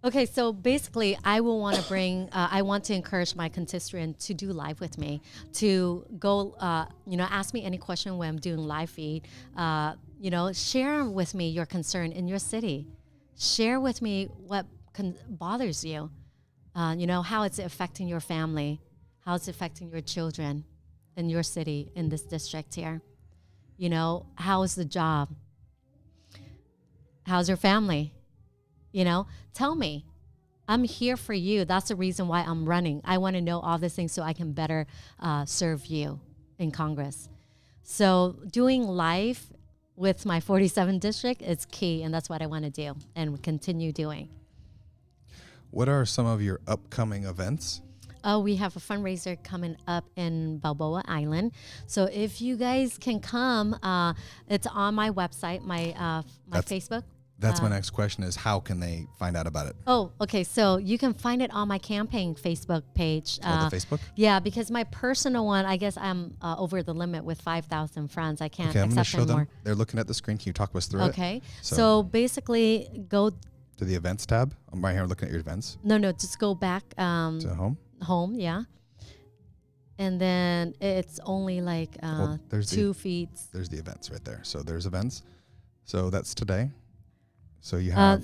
[SPEAKER 4] Okay, so basically, I want to encourage my constituent to do live with me, to go, ask me any question when I'm doing live feed. Share with me your concern in your city. Share with me what bothers you. How it's affecting your family, how it's affecting your children in your city, in this district here. How is the job? How's your family? Tell me. I'm here for you. That's the reason why I'm running. I want to know all these things so I can better serve you in Congress. So doing life with my 47th district is key, and that's what I want to do and continue doing.
[SPEAKER 1] What are some of your upcoming events?
[SPEAKER 4] We have a fundraiser coming up in Balboa Island. So if you guys can come, it's on my website, my Facebook.
[SPEAKER 1] That's my next question is how can they find out about it?
[SPEAKER 4] Oh, okay. So you can find it on my campaign Facebook page.
[SPEAKER 1] The Facebook?
[SPEAKER 4] Yeah, because my personal one, I guess I'm over the limit with 5,000 friends. I can't
[SPEAKER 1] I'm going to
[SPEAKER 4] accept
[SPEAKER 1] show them.
[SPEAKER 4] anymore.
[SPEAKER 1] They're looking at the screen. Can you talk us through it?
[SPEAKER 4] Okay. So basically go
[SPEAKER 1] to the events tab. I'm right here looking at your events.
[SPEAKER 4] No, just go back
[SPEAKER 1] to home.
[SPEAKER 4] Home, yeah. And then it's only like 2 feet.
[SPEAKER 1] There's the events right there. So there's events. So that's today. So you have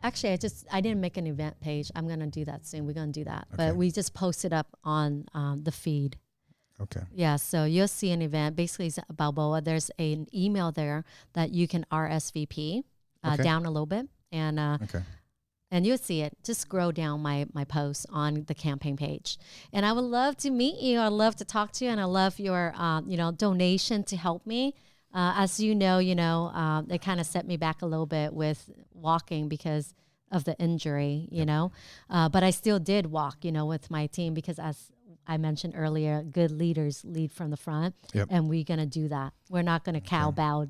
[SPEAKER 4] actually I didn't make an event page. I'm gonna do that soon. We're gonna do that.
[SPEAKER 1] Okay.
[SPEAKER 4] But we just posted up on the feed.
[SPEAKER 1] Okay.
[SPEAKER 4] Yeah, so you'll see an event. Basically it's Balboa. There's an email there that you can RSVP down a little bit. And and you'll see it. Just scroll down my post on the campaign page. And I would love to meet you. I'd love to talk to you, and I love your donation to help me. As you know, it kind of set me back a little bit with walking because of the injury, but I still did walk, with my team because as I mentioned earlier, good leaders lead from the front, and we're going to do that. We're not going to bow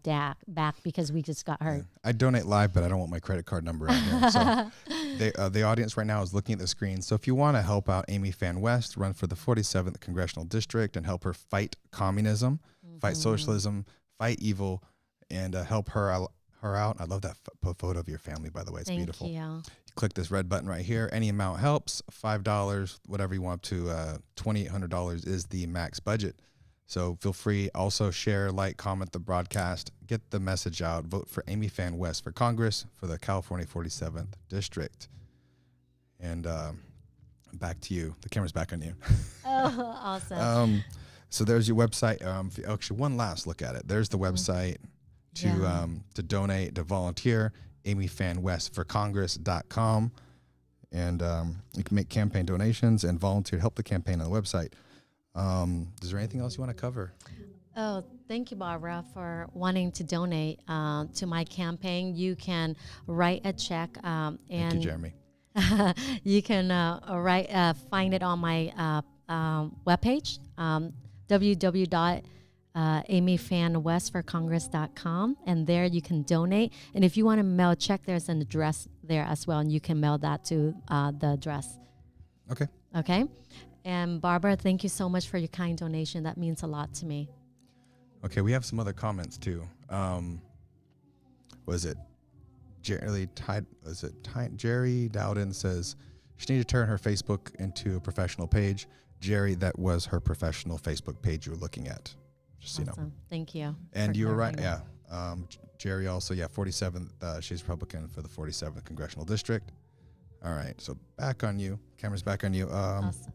[SPEAKER 4] back because we just got hurt.
[SPEAKER 1] I donate live, but I don't want my credit card number out here. So the audience right now is looking at the screen. So if you want to help out Amy Phan West, run for the 47th Congressional District and help her fight communism, fight socialism, fight evil, and help her out. I love that photo of your family, by the way. It's beautiful.
[SPEAKER 4] Thank you.
[SPEAKER 1] You click this red button right here. Any amount helps. $5, whatever you want to. $2,800 is the max budget. So feel free. Also share, like, comment the broadcast. Get the message out. Vote for Amy Phan West for Congress for the California 47th District. And back to you. The camera's back on you.
[SPEAKER 4] Oh, awesome.
[SPEAKER 1] So there's your website. Actually, one last look at it. There's the website to donate, to volunteer, amyphanwestforcongress.com. And you can make campaign donations and volunteer to help the campaign on the website. Is there anything else you want to cover?
[SPEAKER 4] Oh, thank you, Barbara, for wanting to donate to my campaign. You can write a check. And
[SPEAKER 1] thank you, Jeremy.
[SPEAKER 4] You can find it on my webpage, www.amyphanwestforcongress.com, and there you can donate. And if you want to mail a check, there's an address there as well, and you can mail that to the address. Okay. And Barbara, thank you so much for your kind donation. That means a lot to me.
[SPEAKER 1] Okay, we have some other comments too. Was it Jerry Dowden says, She needed to turn her Facebook into a professional page. Jerry, that was her professional Facebook page you were looking at. Just so you know.
[SPEAKER 4] Thank you.
[SPEAKER 1] And you were right. Yeah. Jerry also, 47th. She's Republican for the 47th Congressional District. All right. So back on you. Camera's back on you.
[SPEAKER 4] Awesome.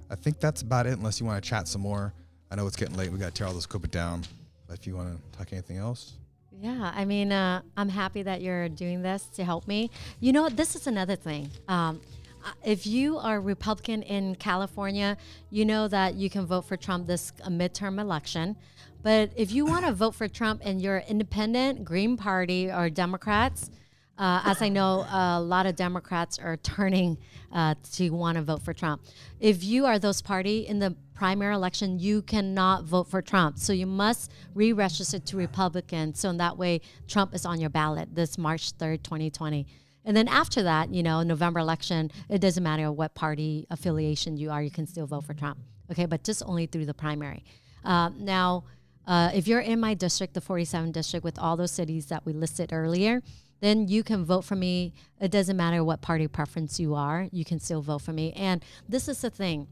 [SPEAKER 1] I think that's about it, unless you want to chat some more. I know it's getting late. We got to tear all this equipment down. But if you want to talk anything else.
[SPEAKER 4] Yeah, I mean, I'm happy that you're doing this to help me. You know, this is another thing. If you are Republican in California, you know that you can vote for Trump this midterm election. But if you want to vote for Trump and you're independent, Green Party, or Democrats, as I know, a lot of Democrats are turning to want to vote for Trump. If you are those party in the primary election, you cannot vote for Trump. So you must re-register to Republican. So in that way, Trump is on your ballot this March 3rd, 2020. And then after that, you know, November election, it doesn't matter what party affiliation you are, you can still vote for Trump. Okay, but just only through the primary. Now, if you're in my district, the 47th district, with all those cities that we listed earlier, then you can vote for me. It doesn't matter what party preference you are, you can still vote for me. And this is the thing.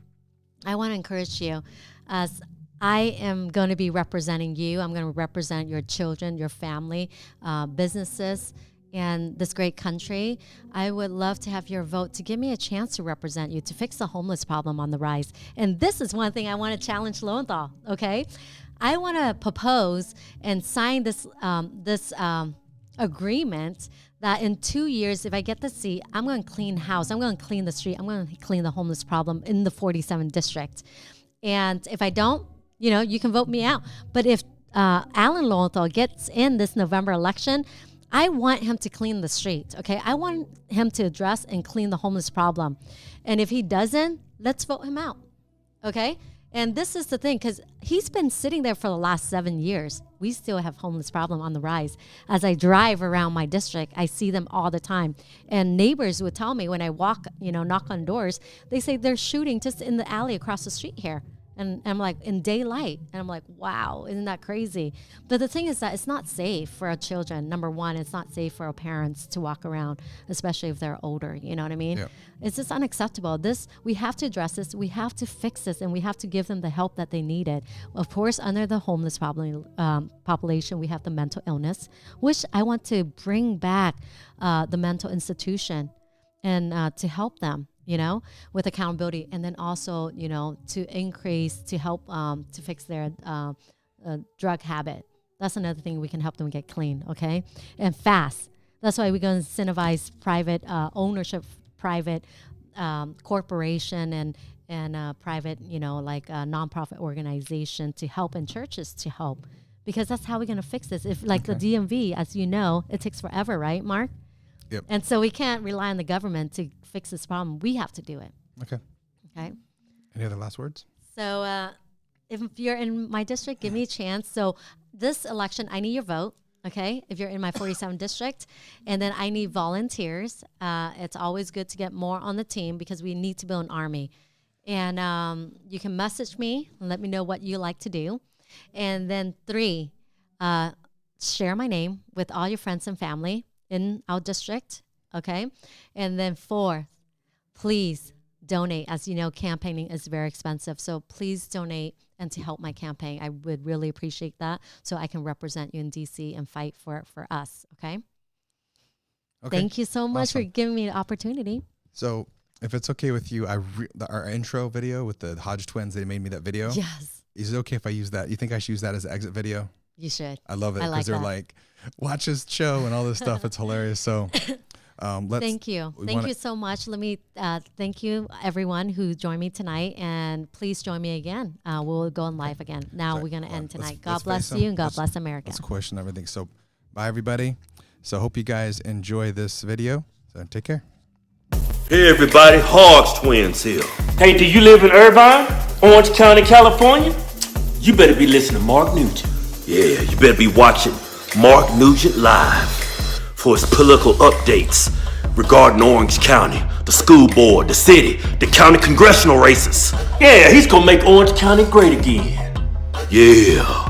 [SPEAKER 4] I want to encourage you, as I am going to be representing you. I'm going to represent your children, your family, businesses, and this great country. I would love to have your vote to give me a chance to represent you, to fix the homeless problem on the rise. And this is one thing I want to challenge Lowenthal, okay? I want to propose and sign this agreement that in 2 years, if I get the seat, I'm going to clean house. I'm going to clean the street. I'm going to clean the homeless problem in the 47th district. And if I don't, you know, you can vote me out. But if Alan Lowenthal gets in this November election, I want him to clean the street, okay? I want him to address and clean the homeless problem. And if he doesn't, let's vote him out, okay? And this is the thing, because he's been sitting there for the last 7 years. We still have homeless problem on the rise. As I drive around my district, I see them all the time. And neighbors would tell me when I walk, you know, knock on doors, they say they're shooting just in the alley across the street here. And I'm like, in daylight. And I'm like, wow, isn't that crazy? But the thing is that it's not safe for our children. Number one, it's not safe for our parents to walk around, especially if they're older. You know what I mean? Yeah. It's just unacceptable. We have to address this. We have to fix this, and we have to give them the help that they needed. Of course, under the homeless population, we have the mental illness, which I want to bring back the mental institution and to help them, you know, with accountability, and then also, you know, to help to fix their drug habit. That's another thing we can help them get clean, okay? And fast. That's why we're going to incentivize private ownership, private corporation and private, you know, like nonprofit organization to help, and churches to help, because that's how we're going to fix this. If like the DMV, as you know, it takes forever, right, Mark?
[SPEAKER 1] Yep.
[SPEAKER 4] And so we can't rely on the government to fix this problem. We have to do it.
[SPEAKER 1] Okay. Any other last words? So
[SPEAKER 4] if you're in my district, give me a chance. So this election, I need your vote. Okay, if you're in my 47th district, and then I need volunteers. It's always good to get more on the team because we need to build an army. And you can message me and let me know what you like to do. And then 3, share my name with all your friends and family in our district, okay? And then 4, please donate. As you know, campaigning is very expensive, so please donate and to help my campaign. I would really appreciate that, so I can represent you in DC and fight for us, okay? Thank you so much for giving me the opportunity.
[SPEAKER 1] So if it's okay with you, our intro video with the Hodge twins, they made me that video.
[SPEAKER 4] Yes.
[SPEAKER 1] Is it okay if I use that? You think I should use that as an exit video?
[SPEAKER 4] You should.
[SPEAKER 1] I love it because they're like, watch his show and all this stuff. It's hilarious. So
[SPEAKER 4] thank you. Thank you so much. Let me thank you, everyone who joined me tonight. And please join me again. We'll go on live again. Now we're going to end tonight. God bless you and God bless America.
[SPEAKER 1] Let's question everything. So bye, everybody. So hope you guys enjoy this video. So take care.
[SPEAKER 2] Hey, everybody. Hodge twins here.
[SPEAKER 3] Hey, do you live in Irvine, Orange County, California? You better be listening to Mark Nugent.
[SPEAKER 2] Yeah, you better be watching Mark Nugent Live for his political updates regarding Orange County, the school board, the city, the county congressional races.
[SPEAKER 3] Yeah, he's gonna make Orange County great again.
[SPEAKER 2] Yeah.